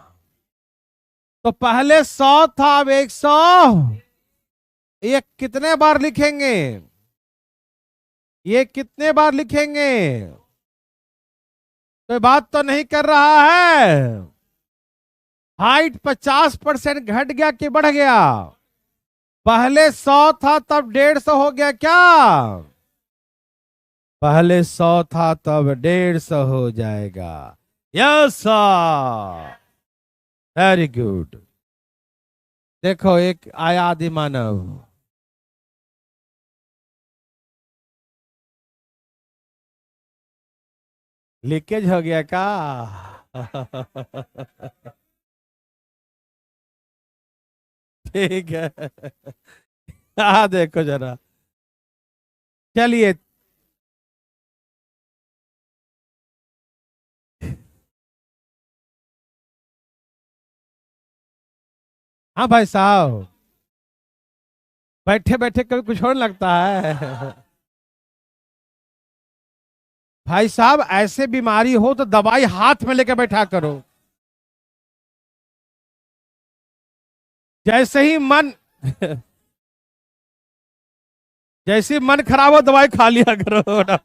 तो पहले 100 था, अब 100, ये कितने बार लिखेंगे? ये कितने बार लिखेंगे? कोई बात तो नहीं कर रहा है? हाइट 50% घट गया कि बढ़ गया? पहले 100 था तब 150 हो गया क्या? पहले 100 था तब 150 हो जाएगा। Yes sir, very good. देखो एक आया आदि मानव। लीकेज हो गया क्या? ठीक है। हाँ देखो जरा, चलिए। हाँ भाई साहब, बैठे बैठे कभी कुछ और लगता है। भाई साहब ऐसे बीमारी हो तो दवाई हाथ में लेकर बैठा करो। जैसे ही मन जैसे ही मन खराब हो दवाई खा लिया करो ना।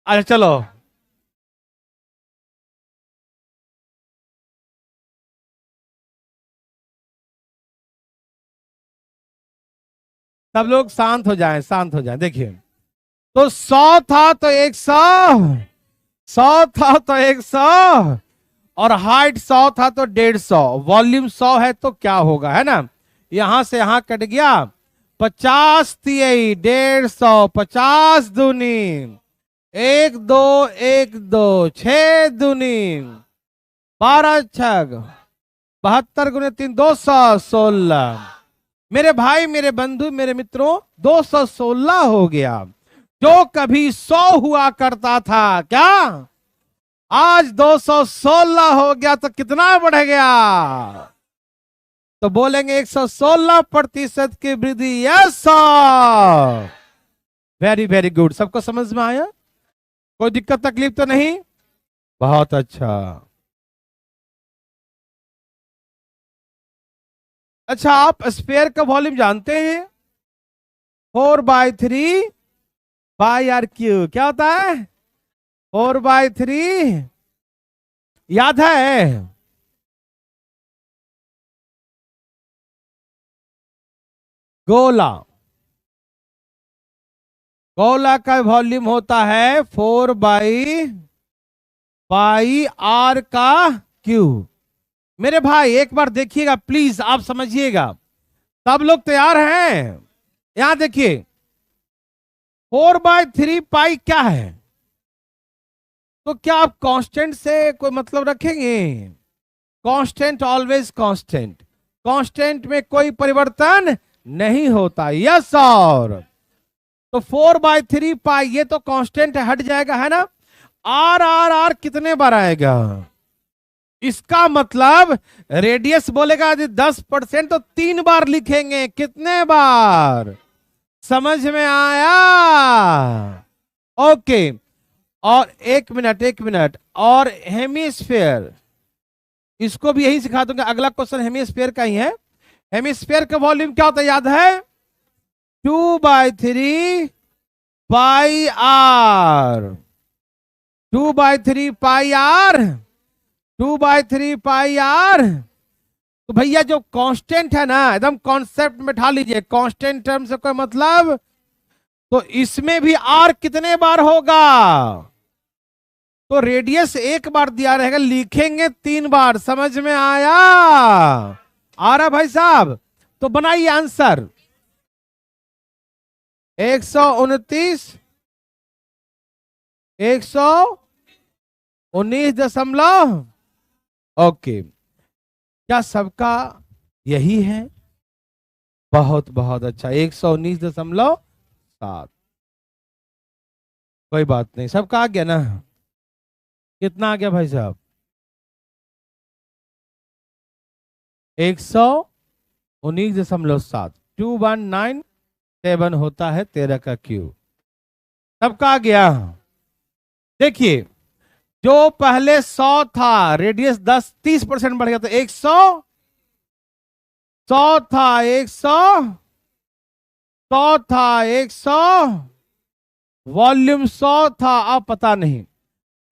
अच्छा चलो, सब लोग शांत हो जाएं, शांत हो जाएं। देखिए, तो 100 था तो 100, 100 था तो 100, और हाइट 100 था तो 150, वॉल्यूम 100 है तो क्या होगा, है ना। यहां से यहां कट गया, 50 थी 150, 50 दूनी 1 2 1 2, 6 दूनी 12 छग 72 गुने 3 216। मेरे भाई, मेरे बंधु, मेरे मित्रों, 216 हो गया। जो कभी 100 हुआ करता था, क्या आज 216 हो गया, तो कितना बढ़ गया। तो बोलेंगे 116% की वृद्धि। Yes sir, very very good. सबको समझ में आया, कोई दिक्कत तकलीफ तो नहीं। बहुत अच्छा। अच्छा, आप स्पेयर का वॉल्यूम जानते हैं, 4/3 क्या होता है, 4/3, याद है। गोला, गोला का वॉल्यूम होता है 4/पाई r का क्यूब। मेरे भाई एक बार देखिएगा प्लीज, आप समझिएगा। सब लोग तैयार हैं, यहां देखिए, 4/3 पाई क्या है। तो क्या आप कांस्टेंट से कोई मतलब रखेंगे। कांस्टेंट ऑलवेज कांस्टेंट, कांस्टेंट में कोई परिवर्तन नहीं होता। यस और तो 4/3 पाई ये तो कांस्टेंट हट जाएगा, है ना। आर आर आर कितने बार आएगा, इसका मतलब रेडियस बोलेगा यदि 10% तो 3 बार लिखेंगे। कितने बार, समझ में आया। ओके। और एक मिनट, और हेमिस्फेयर, इसको भी यही सिखा दूंगा। अगला क्वेश्चन हेमिस्फेयर का ही है। हेमिस्फेयर का वॉल्यूम क्या होता है, याद है, 2/3 पाई r, 2/3 पाई r, 2/3 पाई r। तो भैया जो कांस्टेंट है ना, एकदम कॉन्सेप्ट में ढाल लीजिए, कांस्टेंट टर्म से कोई मतलब, तो इसमें भी r कितने बार होगा। तो रेडियस एक बार दिया रहेगा, लिखेंगे 3 बार। समझ में आया, आ रहा भाई साहब। तो बनाइए आंसर, 129, 119 ओके। क्या सबका यही है, बहुत बहुत अच्छा, 119.7। कोई बात नहीं, सबका आ गया ना। कितना आ गया भाई साहब, 119.7, 2197 होता है 13 का क्यूब। सबका आ गया। देखिए, जो पहले 100 था, रेडियस 30% बढ़ गया, तो 100, 100 था 100, 100 था 100, वॉल्यूम 100 था, अब पता नहीं।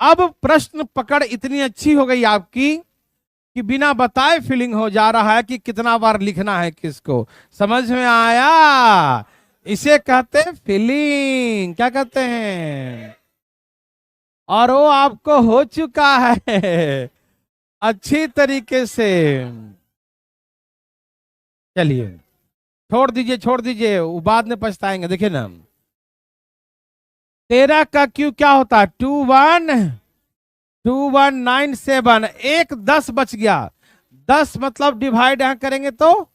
अब प्रश्न पकड़ इतनी अच्छी हो गई आपकी कि बिना बताए फीलिंग हो जा रहा है कि कितना बार लिखना है किसको। समझ में आया, इसे कहते हैं फीलिंग। क्या कहते हैं, और वो आपको हो चुका है अच्छी तरीके से। चलिए, छोड़ दीजिए छोड़ दीजिए, वो बाद में पछताएंगे। देखिए ना, 13 का क्यू क्या होता है, 2197। एक 10 बच गया, 10 मतलब डिवाइड यहां करेंगे तो,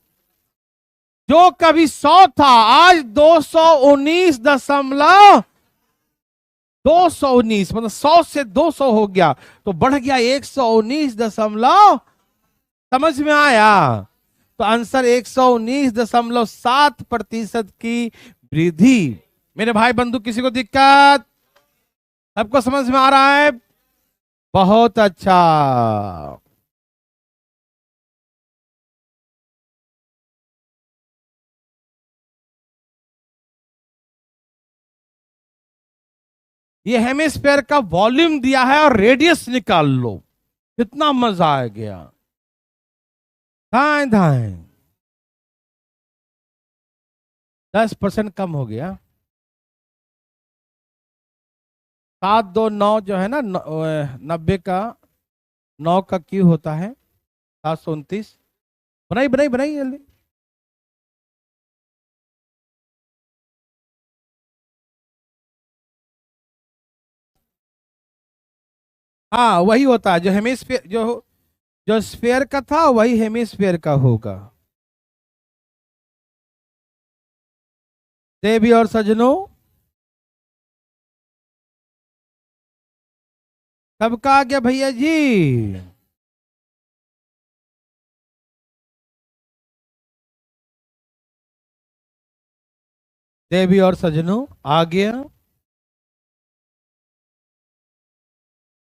जो कभी 100 था आज 219, मतलब 100 से 200 हो गया, तो बढ़ गया 119 समझ में आया। तो आंसर 119.7% की वृद्धि। मेरे भाई बंधु, किसी को दिक्कत, सबको समझ में आ रहा है, बहुत अच्छा। ये हेमिस्फेयर का वॉल्यूम दिया है और रेडियस निकाल लो, कितना मजा आ गया। धाए धाए 10% कम हो गया। 729 जो है ना 90 का 9 का क्यू होता है 729। बनाई बनाई बनाई जल्दी। हाँ वही होता है जो हेमिस्फीयर जो स्फीयर का था वही हेमिस्फीयर का होगा। देवी और सजनों, सबका आ गया भैया जी। देवी और सजनों आ गया,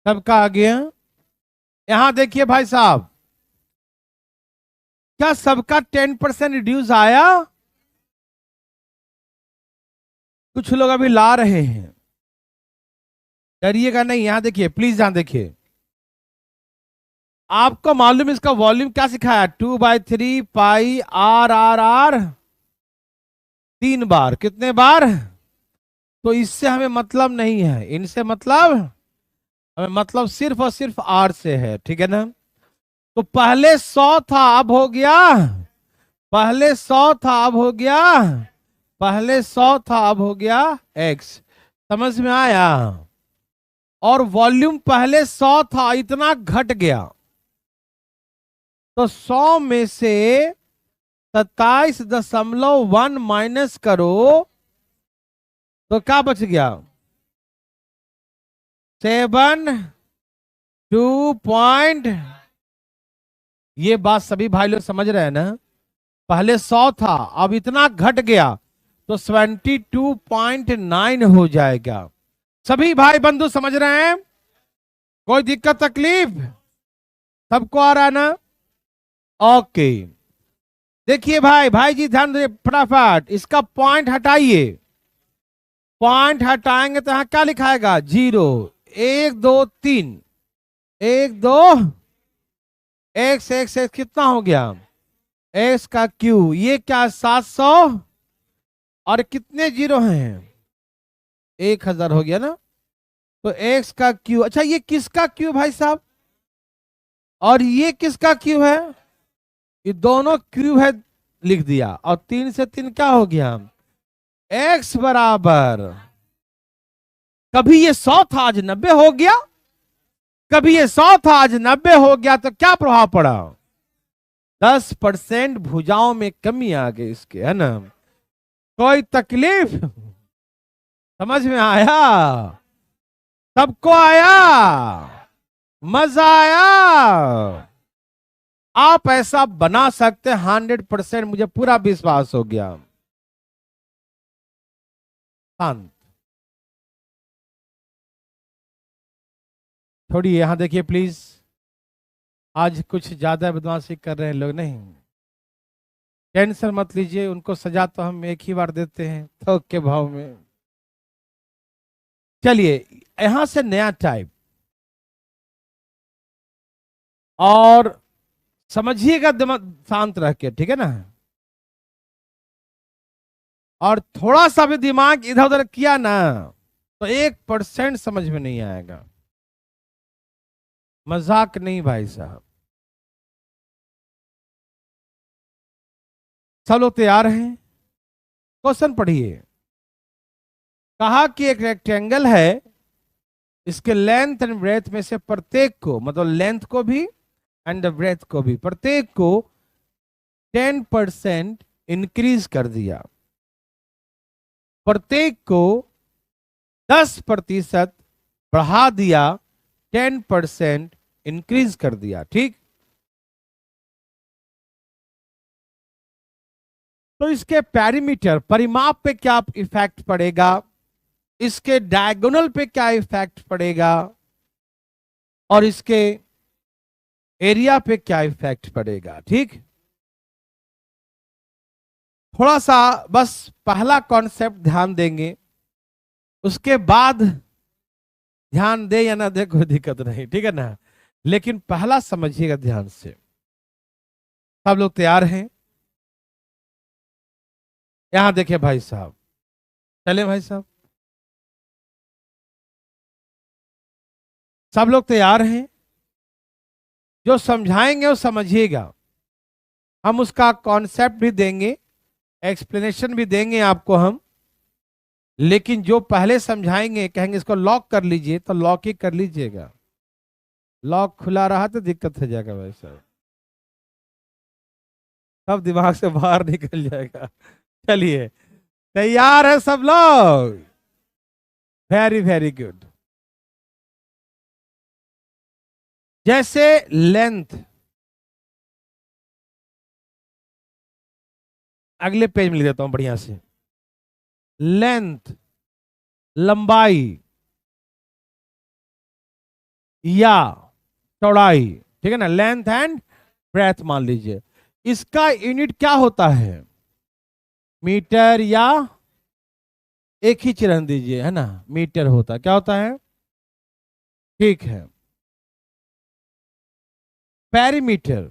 सबका आ गया। यहां देखिए भाई साहब, क्या सबका 10% रिड्यूस आया? कुछ लोग अभी ला रहे हैं, डरिएगा नहीं। यहां देखिए प्लीज, यहां देखिए। आपको मालूम इसका वॉल्यूम क्या सिखाया? 2/3 पाई आर 3 बार। कितने बार? तो इससे हमें मतलब नहीं है, इनसे मतलब हमें मतलब सिर्फ और सिर्फ आर से है, ठीक है ना। तो पहले 100 था अब हो गया, पहले 100 था अब हो गया, पहले 100 था अब हो गया एक्स। समझ में आया? और वॉल्यूम पहले 100 था, इतना घट गया। तो 100 में से 27.1 माइनस करो तो क्या बच गया? 7.2 ये बात सभी भाई लोग समझ रहे हैं ना? पहले 100 था अब इतना घट गया तो 72.9 हो जाएगा। सभी भाई बंधु समझ रहे हैं? कोई दिक्कत तकलीफ? सबको आ रहा है ना? ओके। देखिए भाई, भाई जी ध्यान दे फटाफट, इसका पॉइंट हटाइए। पॉइंट हटाएंगे तो यहां क्या लिखाएगा? 0 1 2 3 1 2 एक्स एक्स एक्स कितना हो गया? एक्स का क्यू। ये क्या 700 और कितने जीरो हैं? 1000 हो गया ना। तो एक्स का क्यू। अच्छा ये किसका क्यू भाई साहब? और ये किसका क्यू है? ये दोनों क्यू है, लिख दिया। और 3 से 3 क्या हो गया? एक्स बराबर, कभी ये 100 था आज 90 हो गया, कभी ये 100 था आज 90 हो गया। तो क्या प्रभाव पड़ा? 10% भुजाओं में कमी आ गई इसके, है ना। कोई तकलीफ? समझ में आया? सबको आया? मजा आया? आप ऐसा बना सकते 100%, मुझे पूरा विश्वास हो गया। शांत। थोड़ी यहां देखिए प्लीज, आज कुछ ज्यादा बदमाशी कर रहे हैं लोग। नहीं, टेंशन मत लीजिए, उनको सजा तो हम एक ही बार देते हैं थोक के भाव में। चलिए यहां से नया टाइप, और समझिएगा दिमाग शांत रह के, ठीक है ना। और थोड़ा सा भी दिमाग इधर उधर किया ना तो 1% समझ में नहीं आएगा। मजाक नहीं भाई साहब। सब लोग तैयार हैं? क्वेश्चन पढ़िए। कहा कि एक रेक्टेंगल है, इसके लेंथ एंड ब्रेथ में से प्रत्येक को, मतलब लेंथ को भी एंड ब्रेथ को भी, प्रत्येक को 10% इंक्रीज कर दिया, प्रत्येक को 10% बढ़ा दिया, 10% इंक्रीज कर दिया, ठीक। तो इसके पैरीमीटर, परिमाप पे क्या इफेक्ट पड़ेगा, इसके डायगोनल पे क्या इफेक्ट पड़ेगा, और इसके एरिया पे क्या इफेक्ट पड़ेगा, ठीक। थोड़ा सा बस पहला कॉन्सेप्ट ध्यान देंगे, उसके बाद ध्यान दे या ना दे कोई दिक्कत नहीं, ठीक है ना। लेकिन पहला समझिएगा ध्यान से। सब लोग तैयार हैं? यहां देखिए भाई साहब, चले भाई साहब। सब लोग तैयार हैं? जो समझाएंगे वो समझिएगा, हम उसका कॉन्सेप्ट भी देंगे, एक्सप्लेनेशन भी देंगे आपको हम। लेकिन जो पहले समझाएंगे, कहेंगे इसको लॉक कर लीजिए, तो लॉक ही कर लीजिएगा। लॉक खुला रहा तो दिक्कत हो जाएगा वैसा, सब दिमाग से बाहर निकल जाएगा। चलिए, तैयार है सब लोग? Very very good. जैसे लेंथ, अगले पेज में लिख देता हूं बढ़िया से। लेंथ, लंबाई या चौड़ाई, ठीक है ना, लेंथ एंड ब्रेथ मान लीजिए। इसका यूनिट क्या होता है? मीटर, या एक ही चिन्ह दीजिए, है ना, मीटर होता है। क्या होता है? ठीक है। पेरीमीटर,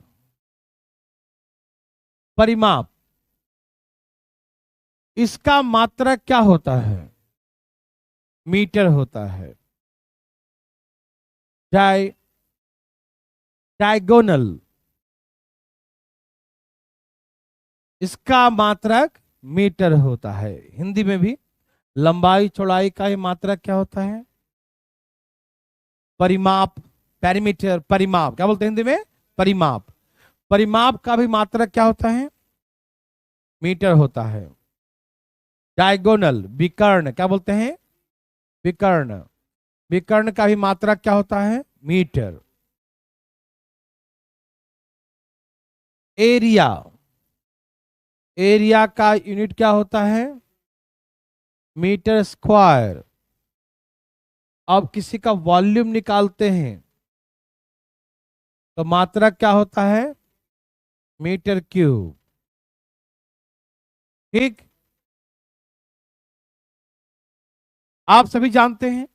परिमाप, इसका मात्रक क्या होता है? मीटर होता है। डायगोनल, इसका मात्रक मीटर होता है। हिंदी में भी लंबाई चौड़ाई का ही मात्रक क्या होता है? परिमाप। पेरीमीटर, परिमाप, क्या बोलते हैं हिंदी में? परिमाप। परिमाप का भी मात्रक क्या होता है? मीटर होता है। डायगोनल, विकर्ण, क्या बोलते हैं? विकर्ण। विकर्ण का भी मात्रक क्या होता है? मीटर। एरिया, एरिया का यूनिट क्या होता है? Metre square. अब किसी का वॉल्यूम निकालते हैं तो मात्रक क्या होता है? Metre cube. ठीक, आप सभी जानते हैं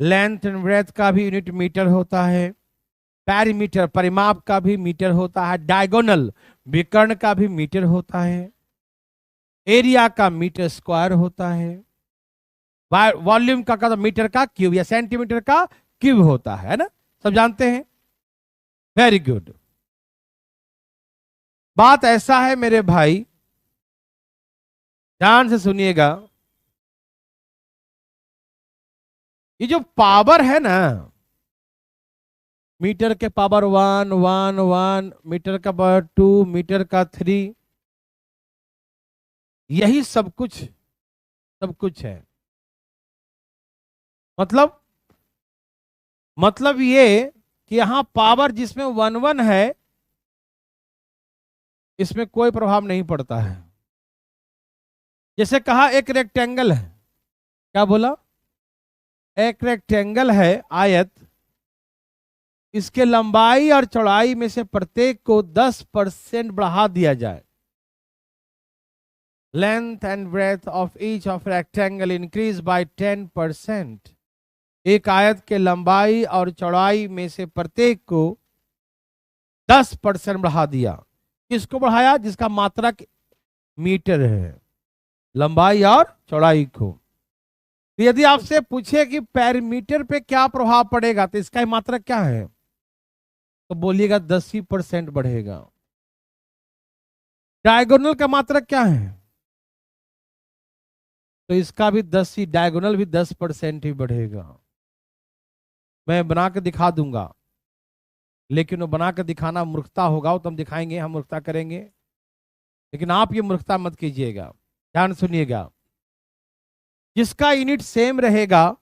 लेंथ एंड ब्रेथ का भी यूनिट मीटर होता है। पेरीमीटर, परिमाप का भी मीटर होता है। डायगोनल, विकर्ण का भी मीटर होता है। एरिया का मीटर स्क्वायर होता है। वॉल्यूम का मीटर का क्यूब या सेंटीमीटर का क्यूब होता है ना, सब जानते हैं। Very good. बात ऐसा है मेरे भाई, ध्यान से सुनिएगा। ये जो पावर है ना, मीटर के पावर 1 1 1, मीटर का पावर 2, मीटर का 3, यही सब कुछ है। मतलब ये कि यहां पावर जिसमें 1 1 है, इसमें कोई प्रभाव नहीं पड़ता है। जैसे कहा एक रेक्टेंगल है, क्या बोला? एक रेक्टेंगल है, आयत। इसके लंबाई और चौड़ाई में से प्रत्येक को 10% बढ़ा दिया जाए। Length and breadth of each of rectangle increase by 10%। एक आयत के लंबाई और चौड़ाई में से प्रत्येक को 10% बढ़ा दिया। किसको बढ़ाया? जिसका मात्रक मीटर है, लंबाई और चौड़ाई को। तो यदि आपसे पूछे कि पेरीमीटर पे क्या प्रभाव पड़ेगा, तो इसका मात्रक क्या है, तो बोलिएगा 10% बढ़ेगा। डायगोनल का मात्रक क्या है? तो इसका भी 10 ही, डायगोनल भी 10% ही बढ़ेगा। मैं बना के दिखा दूंगा, लेकिन वो बना के दिखाना मूर्खता होगा, वो तो हम दिखाएंगे, हम मूर्खता करेंगे, लेकिन आप ये मूर्खता मत कीजिएगा। ध्यान सुनिएगा, जिसका यूनिट सेम रहेगा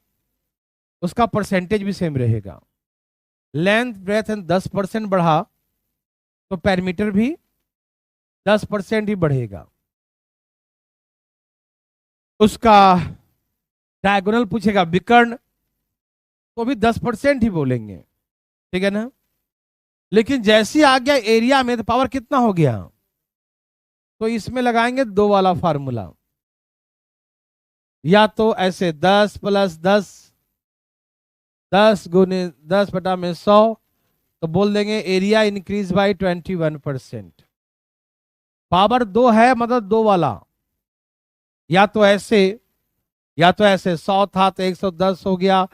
उसका परसेंटेज भी सेम रहेगा। लेंथ ब्रेथ एंड 10% बढ़ा तो पेरीमीटर भी 10% ही बढ़ेगा। उसका डायगोनल पूछेगा, विकर्ण, तो भी 10% ही बोलेंगे, ठीक है ना। लेकिन जैसी आ गया एरिया में, तो पावर कितना हो गया, तो इसमें लगाएंगे 2 वाला फार्मूला। या तो ऐसे 10 + 10, 10 × 10/100, तो बोल देंगे एरिया इंक्रीज बाय 21%। पावर 2 है, मतलब 2 वाला। या तो ऐसे 100 था तो 110 हो गया,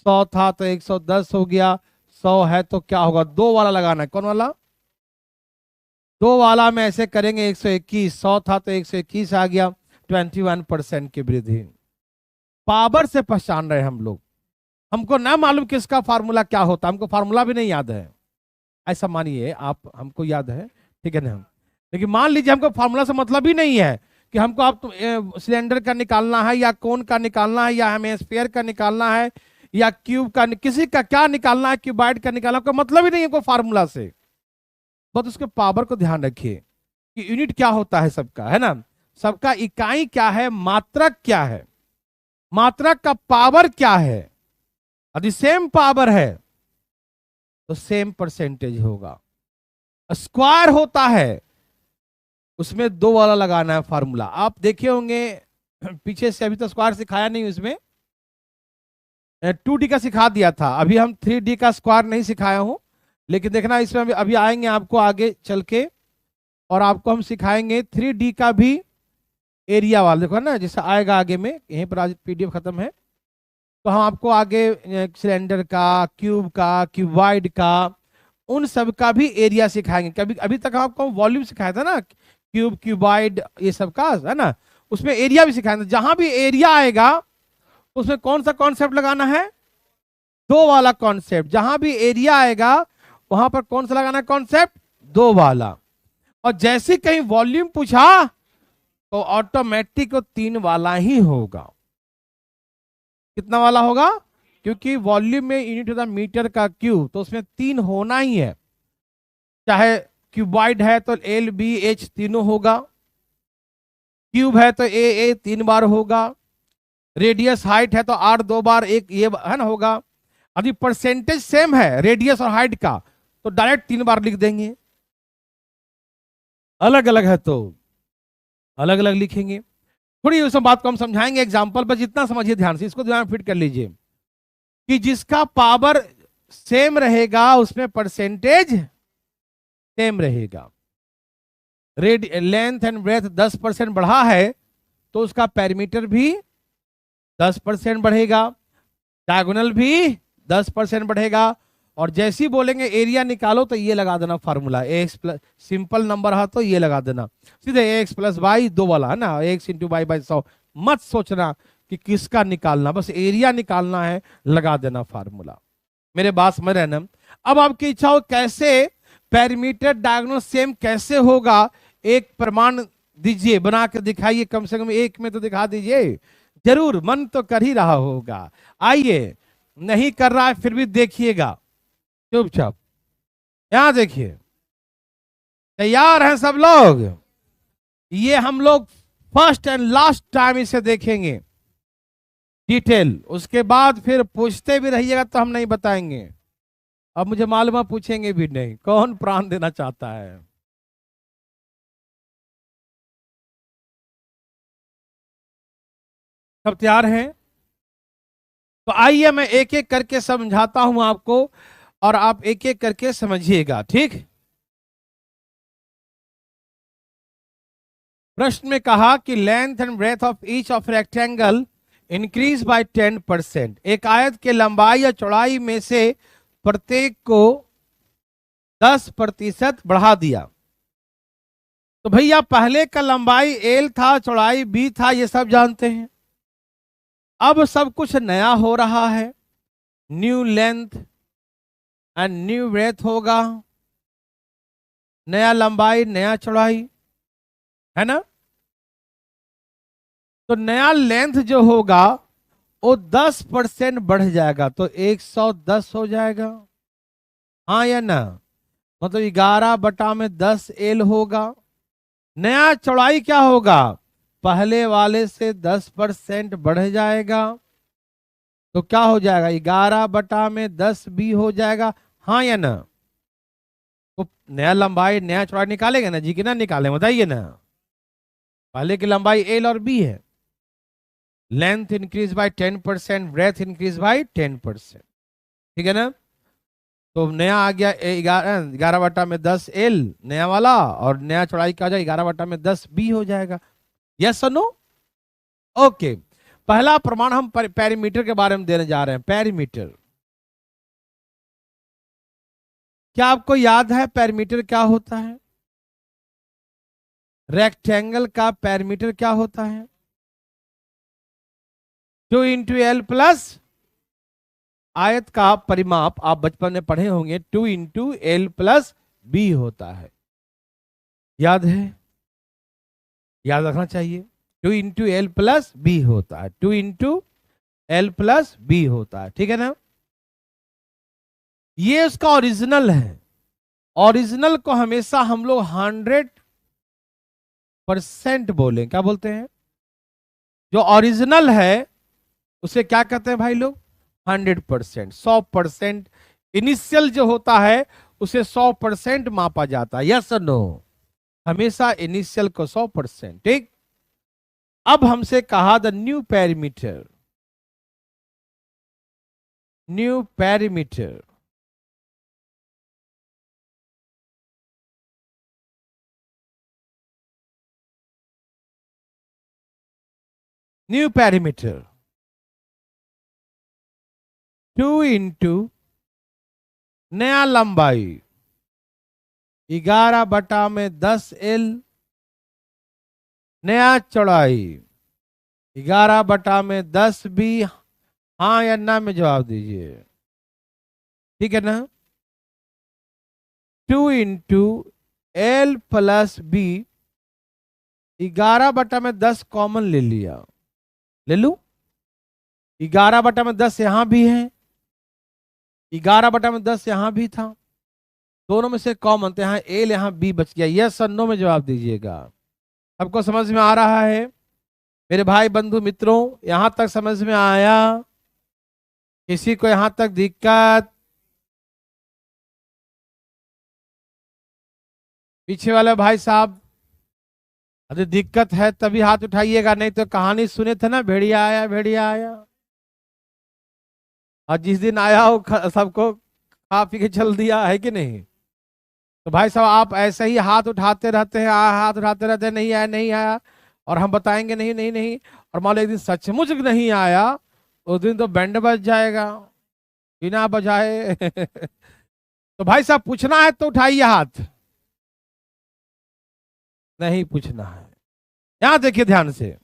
100 था तो 110 हो गया, 100 है तो क्या होगा, 2 वाला लगाना है। कौन वाला? 2 वाला में ऐसे करेंगे 121, 100 था तो 121 आ गया, 21% की वृद्धि। पावर से पहचान रहे हम लोग, हमको ना मालूम किसका फार्मूला क्या होता, हमको फार्मूला भी नहीं याद है, ऐसा मानिए आप, हमको याद है, ठीक है ना। लेकिन मान लीजिए हमको फार्मूला से मतलब ही नहीं है कि हमको आप सिलेंडर का निकालना है या कोन का निकालना है या हमें स्फीयर का निकालना है या क्यूब का, किसी का क्या निकालना है, क्यूबाइड का निकालना, आपका मतलब ही नहीं है हमको फार्मूला से। बस उसके पावर को ध्यान रखिए कि यूनिट क्या होता है सबका, है ना, सबका इकाई क्या है, मात्रक क्या है, मात्रक का पावर क्या है। यदि सेम पावर है तो सेम परसेंटेज होगा। स्क्वायर होता है उसमें 2 वाला लगाना है फार्मूला। आप देखे होंगे पीछे से, अभी तो स्क्वायर सिखाया नहीं, उसमें 2D का सिखा दिया था, अभी हम 3D का स्क्वायर नहीं सिखाया हूं, लेकिन देखना इसमें अभी आएंगे आपको आगे चल के, और आपको हम सिखाएंगे 3D का भी एरिया वाला। देखो ना जैसा आएगा आगे में, यहीं पर आज PDF खत्म है, तो हम आपको आगे सिलेंडर का, क्यूब का, क्यूबाइड का, उन सब का भी एरिया सिखाएंगे। कभी अभी तक आपको वॉल्यूम सिखाया था ना, क्यूब, क्यूबाइड, ये सब का, है ना, उसमें एरिया भी सिखाया था। जहां भी एरिया आएगा उसमें कौन सा कॉन्सेप्ट लगाना है, 2 वाला कॉन्सेप्ट। जहां भी एरिया आएगा वहां पर कौन सा लगाना है कॉन्सेप्ट, 2 वाला। और जैसे कहीं वॉल्यूम पूछा तो ऑटोमेटिक 3 वाला ही होगा। कितना वाला होगा, क्योंकि वॉल्यूम में यूनिट होता है मीटर का क्यूब, तो उसमें 3 होना ही है। चाहे क्यूबाइड है तो LBH तीनों होगा, क्यूब है तो AA 3 बार होगा, रेडियस हाइट है तो R 2 बार, एक ये है ना होगा। यदि परसेंटेज सेम है रेडियस और हाइट का तो डायरेक्ट 3 बार लिख देंगे, अलग अलग है तो अलग अलग लिखेंगे। थोड़ी उस बात को हम समझाएंगे एग्जाम्पल पर, जितना समझिए ध्यान से, इसको ध्यान फिट कर लीजिए कि जिसका पावर सेम रहेगा उसमें परसेंटेज सेम रहेगा। लेंथ एंड ब्रेथ 10% बढ़ा है तो उसका पेरीमीटर भी 10% बढ़ेगा, डायगोनल भी 10% बढ़ेगा। और जैसे ही बोलेंगे एरिया निकालो तो ये लगा देना formula, x plus, simple number है तो ये लगा देना सीधे, एक्स प्लस वाई 2 वाला है ना, एक्स इंटू वाई बाई 100। मत सोचना कि किसका निकालना, बस एरिया निकालना है, लगा देना फार्मूला। मेरे बात समझ रहे ना। अब आपकी इच्छा हो कैसे पेरीमीटर डायगोनल सेम कैसे होगा, एक प्रमाण दीजिए, बना के दिखाइए, कम से कम एक में तो दिखा दीजिए, जरूर मन तो कर ही रहा होगा। आइए, नहीं कर रहा है फिर भी देखिएगा चुपचाप, यहां देखिए, तैयार हैं सब लोग। ये हम लोग फर्स्ट एंड लास्ट टाइम इसे देखेंगे डिटेल, उसके बाद फिर पूछते भी रहिएगा तो हम नहीं बताएंगे। अब मुझे मालूम है पूछेंगे भी नहीं, कौन प्राण देना चाहता है। सब तैयार हैं? तो आइए मैं एक एक करके समझाता हूं आपको और आप एक एक करके समझिएगा, ठीक। प्रश्न में कहा कि length and breadth of each of rectangle increase by 10%। एक आयत के लंबाई या चौड़ाई में से प्रत्येक को 10% बढ़ा दिया। तो भैया पहले का लंबाई L था, चौड़ाई B था, ये सब जानते हैं। अब सब कुछ नया हो रहा है, new length and new breadth होगा, नया लंबाई नया चौड़ाई, है ना। तो नया लेंथ जो होगा वो 10% बढ़ जाएगा, तो 110 हो जाएगा, हाँ या ना, मतलब 11/10L होगा। नया चौड़ाई क्या होगा, पहले वाले से 10% बढ़ जाएगा, तो क्या हो जाएगा, 11/10B हो जाएगा, हाँ या ना। तो नया लंबाई नया चौड़ाई निकालेगा ना जी, कि ना निकाले, बताइए ना। पहले की लंबाई L और B है, length increase by 10%, breadth increase by 10%, ठीक है ना। तो नया आ गया 11/10L नया वाला, और नया चौड़ाई का हो जाएगा 11/10B हो जाएगा। यस और नो? ओके। पहला प्रमाण हम पेरीमीटर के बारे में देने जा रहे हैं। पेरीमीटर, क्या आपको याद है पेरीमीटर क्या होता है? रेक्टेंगल का पेरीमीटर क्या होता है? 2 इंटू एल प्लस, आयत का परिमाप आप बचपन में पढ़े होंगे, 2 इंटू एल प्लस बी होता है। याद है? याद रखना चाहिए। 2 इंटू एल प्लस बी होता है, 2 इंटू एल प्लस बी होता है, ठीक है ना? ये उसका ओरिजिनल है। ओरिजिनल को हमेशा हम लोग 100% बोलें। क्या बोलते हैं? जो ओरिजिनल है उसे क्या कहते हैं भाई लोग? 100%, 100%। इनिशियल जो होता है उसे 100% मापा जाता है। यस और नो? हमेशा इनिशियल को 100%, ठीक। अब हमसे कहा the new perimeter, new perimeter, new perimeter 2 into नया लंबाई 11/10L, नया चौड़ाई 11/10B। हाँ या ना में जवाब दीजिए, ठीक है ना? 2 into L plus B, 11/10 common ले लिया, ले लू? 11/10 यहां भी है, 11/10 यहां भी था, दोनों में से कॉमन तो यहां एल यहां बी बच गया। यस और नो में जवाब दीजिएगा। सबको समझ में आ रहा है मेरे भाई बंधु मित्रों? यहां तक समझ में आया? किसी को यहां तक दिक्कत? पीछे वाले भाई साहब, अरे दिक्कत है तभी हाथ उठाइएगा, नहीं तो कहानी सुने थे ना, भेड़िया आया भेड़िया आया, और जिस दिन आया हो सबको खा पी के चल दिया, है कि नहीं? तो भाई साहब आप ऐसे ही हाथ उठाते रहते हैं, हाथ उठाते रहते हैं, नहीं आया नहीं आया, और हम बताएंगे नहीं नहीं नहीं, और मान लो एक दिन सचमुच नहीं आया, उस दिन तो बैंड बज जाएगा बिना बजाए। तो भाई साहब पूछना है तो उठाइए हाथ, नहीं पूछना है। यहां देखिए ध्यान से,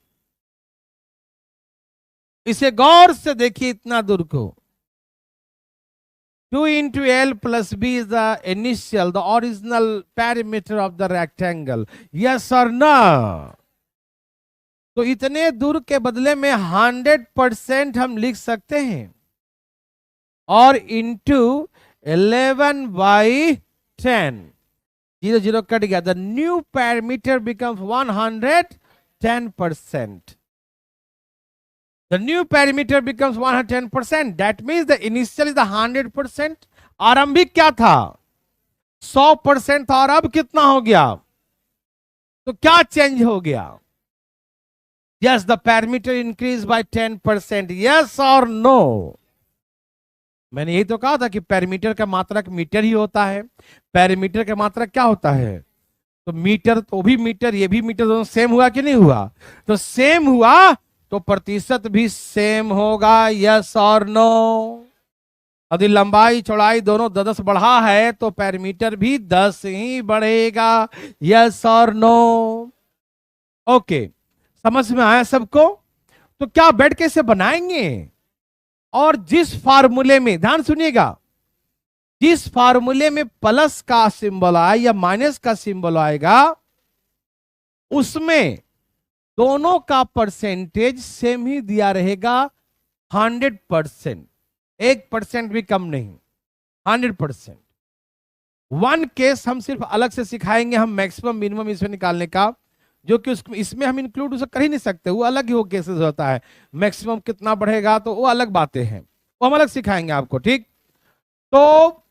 इसे गौर से देखिए, इतना दूर को 2 into L plus B is the initial, the original perimeter of the rectangle. Yes or no? तो इतने दूर के बदले में 100% हम लिख सकते हैं, और इंटू 11/10, 0 0 कट गया, the new parameter becomes 110%. The new perimeter becomes 110%. That means the initial is the 100%. आरंभिक क्या था? 100% था, और अब कितना हो गया? तो क्या चेंज हो गया? Yes, the perimeter increased by 10%. Yes or no? मैंने यही तो कहा था कि पेरीमीटर का मात्रक मीटर ही होता है। पेरीमीटर का मात्रक क्या होता है? तो मीटर, तो भी मीटर, ये भी मीटर, दोनों सेम हुआ कि नहीं हुआ? तो सेम हुआ तो प्रतिशत भी सेम होगा। यस और नो? यदि लंबाई चौड़ाई दोनों 10 बढ़ा है तो पेरीमीटर भी 10 ही बढ़ेगा। यस और नो? ओके, समझ में आया सबको? तो क्या बेड कैसे बनाएंगे? और जिस फार्मूले में, ध्यान सुनिएगा, जिस फार्मूले में प्लस का सिंबल आए या माइनस का सिंबल आएगा, उसमें दोनों का परसेंटेज सेम ही दिया रहेगा, 100%, 1% भी कम नहीं, 100%। वन केस हम सिर्फ अलग से सिखाएंगे, हम मैक्सिमम मिनिमम इसमें निकालने का, जो कि इसमें हम इंक्लूड उसे कर ही नहीं सकते, वो अलग ही वो केसेस होता है। मैक्सिमम कितना बढ़ेगा तो वो अलग बातें हैं, वो हम अलग सिखाएंगे आपको, ठीक। तो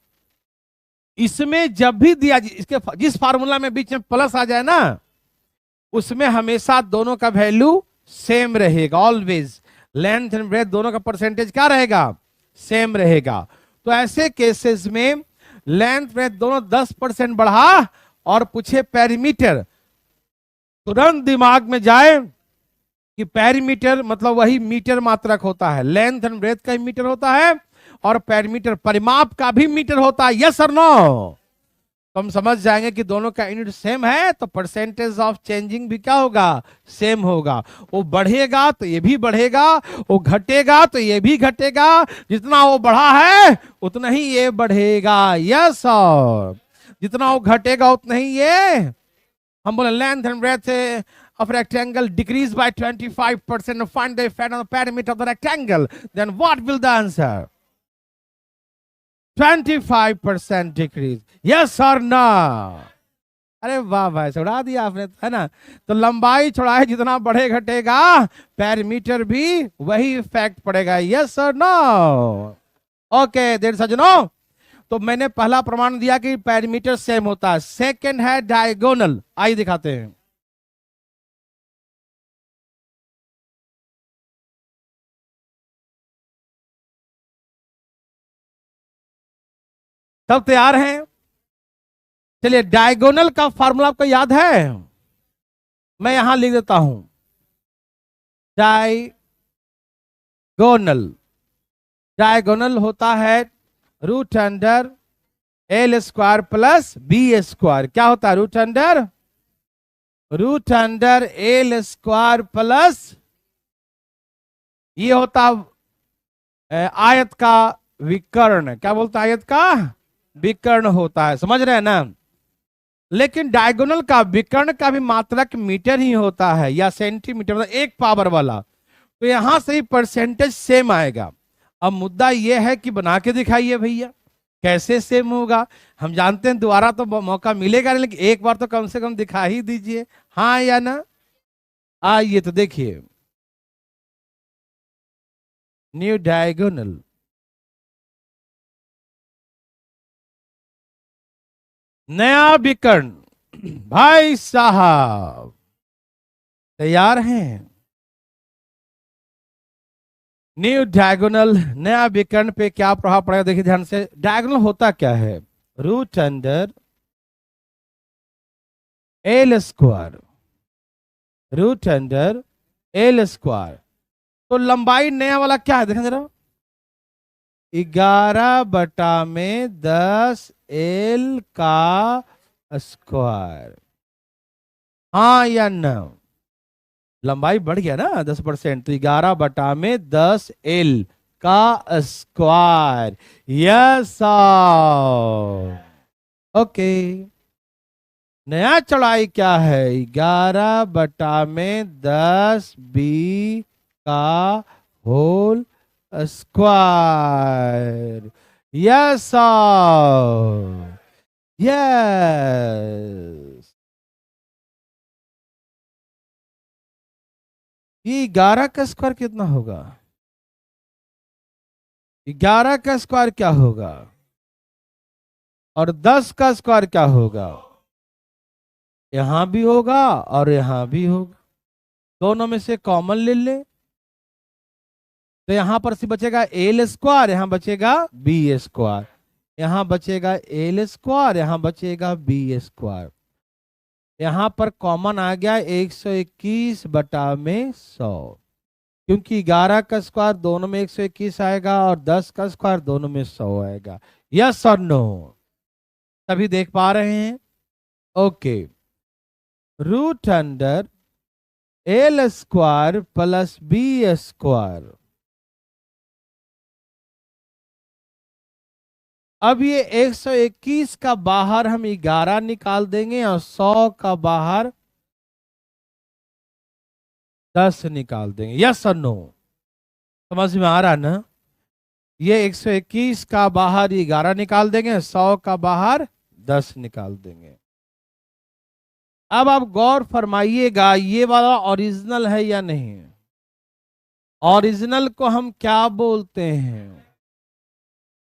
इसमें जब भी दिया, इसके जिस फार्मूला में बीच में प्लस आ जाए ना, उसमें हमेशा दोनों का वैल्यू सेम रहेगा। ऑलवेज लेंथ एंड ब्रेथ दोनों का परसेंटेज क्या रहेगा? सेम रहेगा। तो ऐसे केसेस में लेंथ ब्रेथ दोनों 10% बढ़ा और पूछे पेरीमीटर, तुरंत दिमाग में जाए कि पेरीमीटर मतलब वही मीटर मात्रक होता है, लेंथ एंड ब्रेथ का ही मीटर होता है, और पेरीमीटर परिमाप का भी मीटर होता है। यस और नो? तो हम समझ जाएंगे कि दोनों का यूनिट सेम है, तो परसेंटेज ऑफ चेंजिंग भी क्या होगा? सेम होगा। वो बढ़ेगा तो ये भी बढ़ेगा, वो घटेगा तो ये भी घटेगा। जितना वो बढ़ा है उतना ही ये बढ़ेगा। यस, और जितना वो घटेगा उतना ही ये, हम बोले length and breadth of rectangle decrease by 25%. Find the effect on the perimeter of the rectangle. Then what will the answer? 25% decrease. Yes or no? अरे वाह भाई, छोड़ा दिया आपने, है ना? तो लंबाई चौड़ाई जितना बढ़े घटेगा, पैरामीटर भी वही इफेक्ट पड़ेगा। यस और नो? ओके देर सजनो, तो मैंने पहला प्रमाण दिया कि पैरामीटर सेम होता है। सेकंड है डायगोनल, आइए दिखाते हैं। सब तैयार हैं? चलिए, डायगोनल का फार्मूला आपको याद है? मैं यहां लिख देता हूं। डायगोनल, डायगोनल होता है root under L square plus B square. क्या होता है? Root under L square plus, ये होता आयत का विकर्ण। क्या बोलता है? आयत का विकर्ण होता है, समझ रहे हैं ना? लेकिन डायगोनल का विकर्ण का भी मात्रक मीटर ही होता है या सेंटीमीटर, मतलब एक पावर वाला। तो यहां से ही परसेंटेज सेम आएगा। अब मुद्दा यह है कि बना के दिखाइए भैया, कैसे सेम होगा? हम जानते हैं दोबारा तो मौका मिलेगा नहीं, लेकिन एक बार तो कम से कम दिखा ही दीजिए, हाँ या ना? आइए तो देखिए, न्यू डायगोनल, नया विकर्ण। भाई साहब तैयार हैं? न्यू डायगोनल, नया विकर्ण पे क्या प्रभाव पड़ेगा? देखिए ध्यान से, डायगोनल होता क्या है? Root under L square, root under L square. तो लंबाई नया वाला क्या है? देखें जरा, 11/10 एल का स्क्वायर, हाँ या ना? लंबाई बढ़ गया ना 10%, तो 11/10 एल का स्क्वायर। Yes, okay. नया चौड़ाई क्या है? 11/10 बी का होल स्क्वायर। Yes, yes. ये 11 का स्क्वायर कितना होगा? 11 का स्क्वायर क्या होगा? और 10 का स्क्वायर क्या होगा? यहां भी होगा और यहां भी होगा, दोनों में से कॉमन ले ले, तो यहां पर से बचेगा एल स्क्वायर, यहां बचेगा बी स्क्वायर, यहां बचेगा एल स्क्वायर, यहां बचेगा बी स्क्वायर। यहां पर कॉमन आ गया 121/100, क्योंकि 11 का स्क्वायर दोनों में 121 आएगा और 10 का स्क्वायर दोनों में 100 आएगा। यस और नो? सभी देख पा रहे हैं? Okay. Root under L square plus B square. अब ये 121 का बाहर हम 11 निकाल देंगे और 100 का बाहर 10 निकाल देंगे। यस और नो? समझ में आ रहा ना? ये 121 का बाहर 11 निकाल देंगे, 100 का बाहर 10 निकाल देंगे। अब आप गौर फरमाइएगा, ये वाला ओरिजिनल है या नहीं? ओरिजिनल को हम क्या बोलते हैं?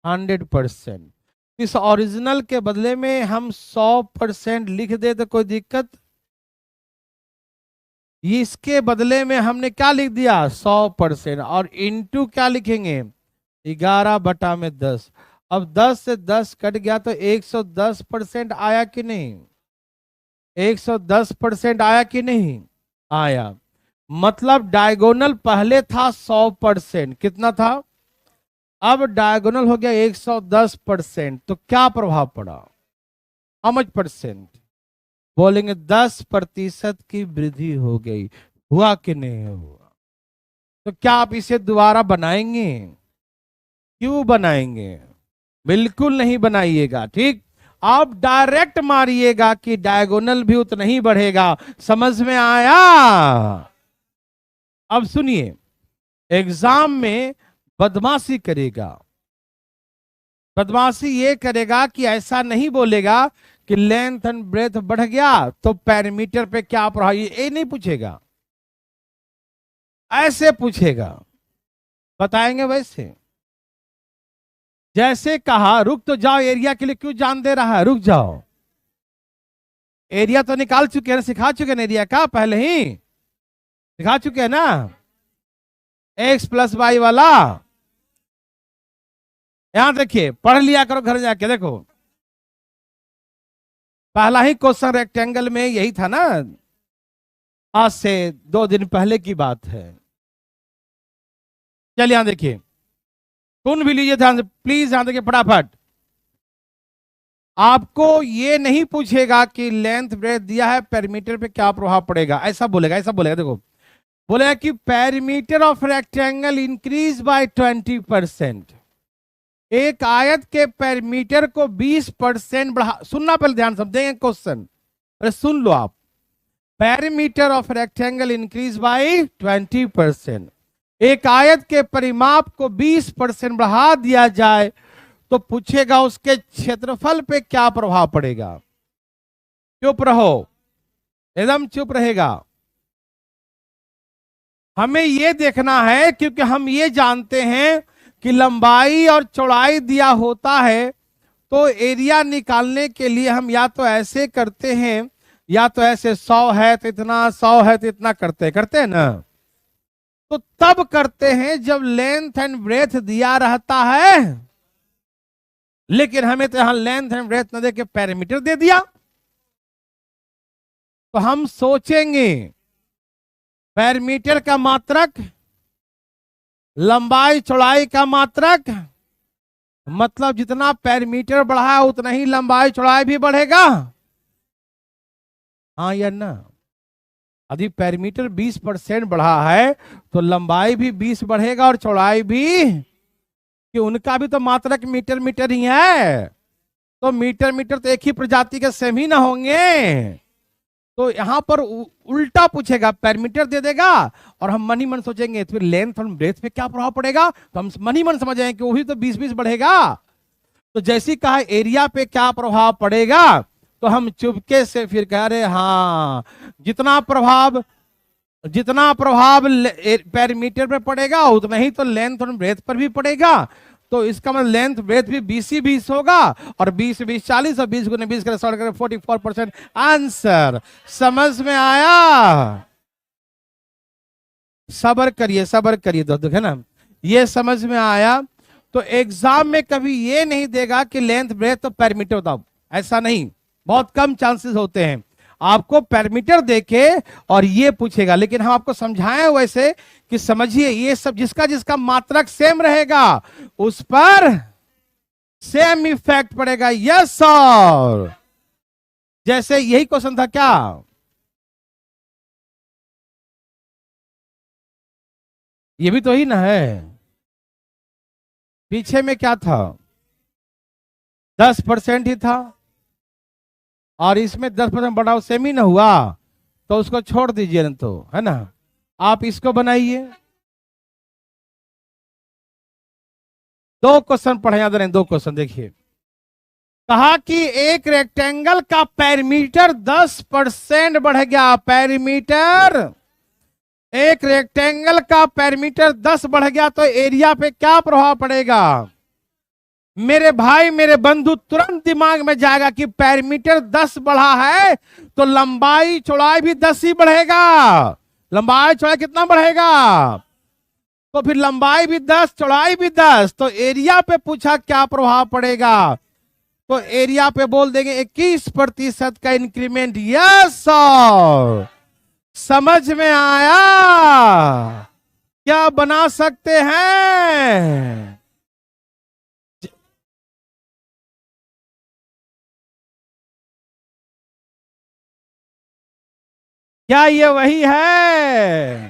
100%। इस ओरिजिनल के बदले में हम 100% लिख दे तो कोई दिक्कत? इसके बदले में हमने क्या लिख दिया? 100%, और इनटू क्या लिखेंगे? 11/10। अब 10 से 10 कट गया तो 110% आया कि नहीं? 110% आया कि नहीं आया? मतलब डायगोनल पहले था 100%, कितना था, अब डायगोनल हो गया 110%, तो क्या प्रभाव पड़ा, हाउ मच परसेंट, बोलेंगे 10% की वृद्धि हो गई, हुआ कि नहीं हुआ। तो क्या आप इसे दोबारा बनाएंगे, क्यों बनाएंगे, बिल्कुल नहीं बनाइएगा, ठीक। आप डायरेक्ट मारिएगा कि डायगोनल भी उतना ही बढ़ेगा, समझ में आया। अब सुनिए, एग्जाम में बदमाशी करेगा, बदमाशी ये करेगा कि ऐसा नहीं बोलेगा कि लेंथ एंड ब्रेथ बढ़ गया तो पैरामीटर पे क्या प्रभाव, ये नहीं पूछेगा, ऐसे पूछेगा, बताएंगे वैसे। जैसे कहा रुक तो जाओ, एरिया के लिए क्यों जान दे रहा है, रुक जाओ, एरिया तो निकाल चुके हैं, सिखा चुके हैं एरिया का, पहले ही सिखा चुके हैं ना, एक्स प्लस वाई वाला। यहां देखिए, पढ़ लिया करो घर जाके, देखो पहला ही क्वेश्चन रेक्टेंगल में यही था ना, आज से 2 दिन पहले की बात है। चलिए यहां देखिए, सुन भी लीजिए ध्यान से प्लीज, ध्यान देखिए फटाफट। आपको ये नहीं पूछेगा कि लेंथ ब्रेथ दिया है, पेरीमीटर पे क्या प्रभाव पड़ेगा, ऐसा बोलेगा, ऐसा बोलेगा, देखो बोलेगा कि perimeter of rectangle increase bye 20%, एक आयत के पेरीमीटर को 20% बढ़ा, सुनना पहले ध्यान समझेंगे क्वेश्चन, अरे सुन लो आप, perimeter of rectangle increase bye 20%, एक आयत के परिमाप को 20% बढ़ा दिया जाए तो पूछेगा उसके क्षेत्रफल पे क्या प्रभाव पड़ेगा। चुप रहो, एकदम चुप रहेगा, हमें यह देखना है, क्योंकि हम ये जानते हैं कि लंबाई और चौड़ाई दिया होता है तो एरिया निकालने के लिए हम या तो ऐसे करते हैं या तो ऐसे, 100 है तो इतना, 100 है तो इतना, करते हैं ना, तो तब करते हैं जब लेंथ एंड ब्रेथ दिया रहता है, लेकिन हमें तो यहां लेंथ एंड ब्रेथ न दे के पैरामीटर दे दिया, तो हम सोचेंगे पैरामीटर का मात्रक, लंबाई चौड़ाई का मात्रक, मतलब जितना पैरामीटर बढ़ा उतना ही लंबाई चौड़ाई भी बढ़ेगा, हाँ या ना। यदि पैरामीटर 20% बढ़ा है तो लंबाई भी 20 बढ़ेगा और चौड़ाई भी, कि उनका भी तो मात्रक मीटर मीटर ही है, तो मीटर मीटर तो एक ही प्रजाति के सेम ही ना होंगे, तो यहां पर उल्टा पूछेगा, पैरामीटर दे देगा और हम मन ही मन सोचेंगे तो फिर लेंथ और ब्रेथ पे क्या प्रभाव पड़ेगा, तो हम मन ही मन समझ जाएंगे कि वही तो 20-20 बढ़ेगा। तो जैसे कहा एरिया पे क्या प्रभाव पड़ेगा, तो हम चुपके से फिर कह रहे हाँ, जितना प्रभाव पैरामीटर पे पड़ेगा उतना ही तो लेंथ और ब्रेथ पर भी पड़ेगा, तो इसका मतलब लेंथ ब्रेथ भी 20 होगा, और 20 40 और 20 गुने 20 करे 100 करे 44% आंसर। समझ में आया, सबर करिए दोस्तों, है ना, ये समझ में आया। तो एग्जाम में कभी ये नहीं देगा कि लेंथ ब्रेथ तो पैरामीटर बताओ, ऐसा नहीं, बहुत कम चांसेस होते हैं, आपको पैरामीटर देके और ये पूछेगा, लेकिन हम आपको समझाएं वैसे कि समझिए ये सब जिसका जिसका मात्रक सेम रहेगा उस पर सेम इफेक्ट पड़ेगा, यस सर। जैसे यही क्वेश्चन था क्या, ये भी तो ही ना है, पीछे में क्या था, 10% ही था और इसमें 10% बढ़ाओ, सेम ही ना हुआ, तो उसको छोड़ दीजिए न, तो है ना, आप इसको बनाइए। 2 क्वेश्चन पढ़े याद रहे, 2 क्वेश्चन देखिए, कहा कि एक रेक्टेंगल का पैरामीटर 10% बढ़ गया, पैरामीटर, एक रेक्टेंगल का पैरामीटर 10 बढ़ गया तो एरिया पे क्या प्रभाव पड़ेगा। मेरे भाई मेरे बंधु तुरंत दिमाग में जाएगा कि पैरामीटर 10 बढ़ा है तो लंबाई चौड़ाई भी 10 ही बढ़ेगा, लंबाई चौड़ाई कितना बढ़ेगा, तो फिर लंबाई भी 10 चौड़ाई भी 10, तो एरिया पे पूछा क्या प्रभाव पड़ेगा, तो एरिया पे बोल देंगे 21% का इंक्रीमेंट, यस सर। समझ में आया? क्या बना सकते हैं? क्या ये वही है?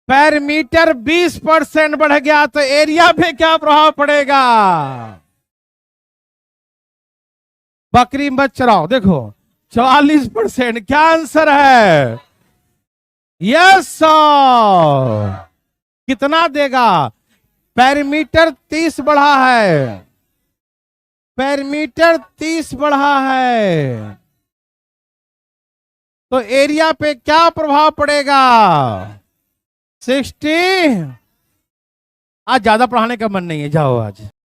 पैरामीटर 20% बढ़ गया तो एरिया पे क्या प्रभाव पड़ेगा? बकरी मत चराओ। देखो 44%। क्या आंसर है? Yes sir. कितना देगा? पैरामीटर 30 बढ़ा है। पैरामीटर 30 बढ़ा है तो एरिया पे क्या प्रभाव पड़ेगा? 60। आज ज्यादा पढ़ाने का मन नहीं है, जाओ आज।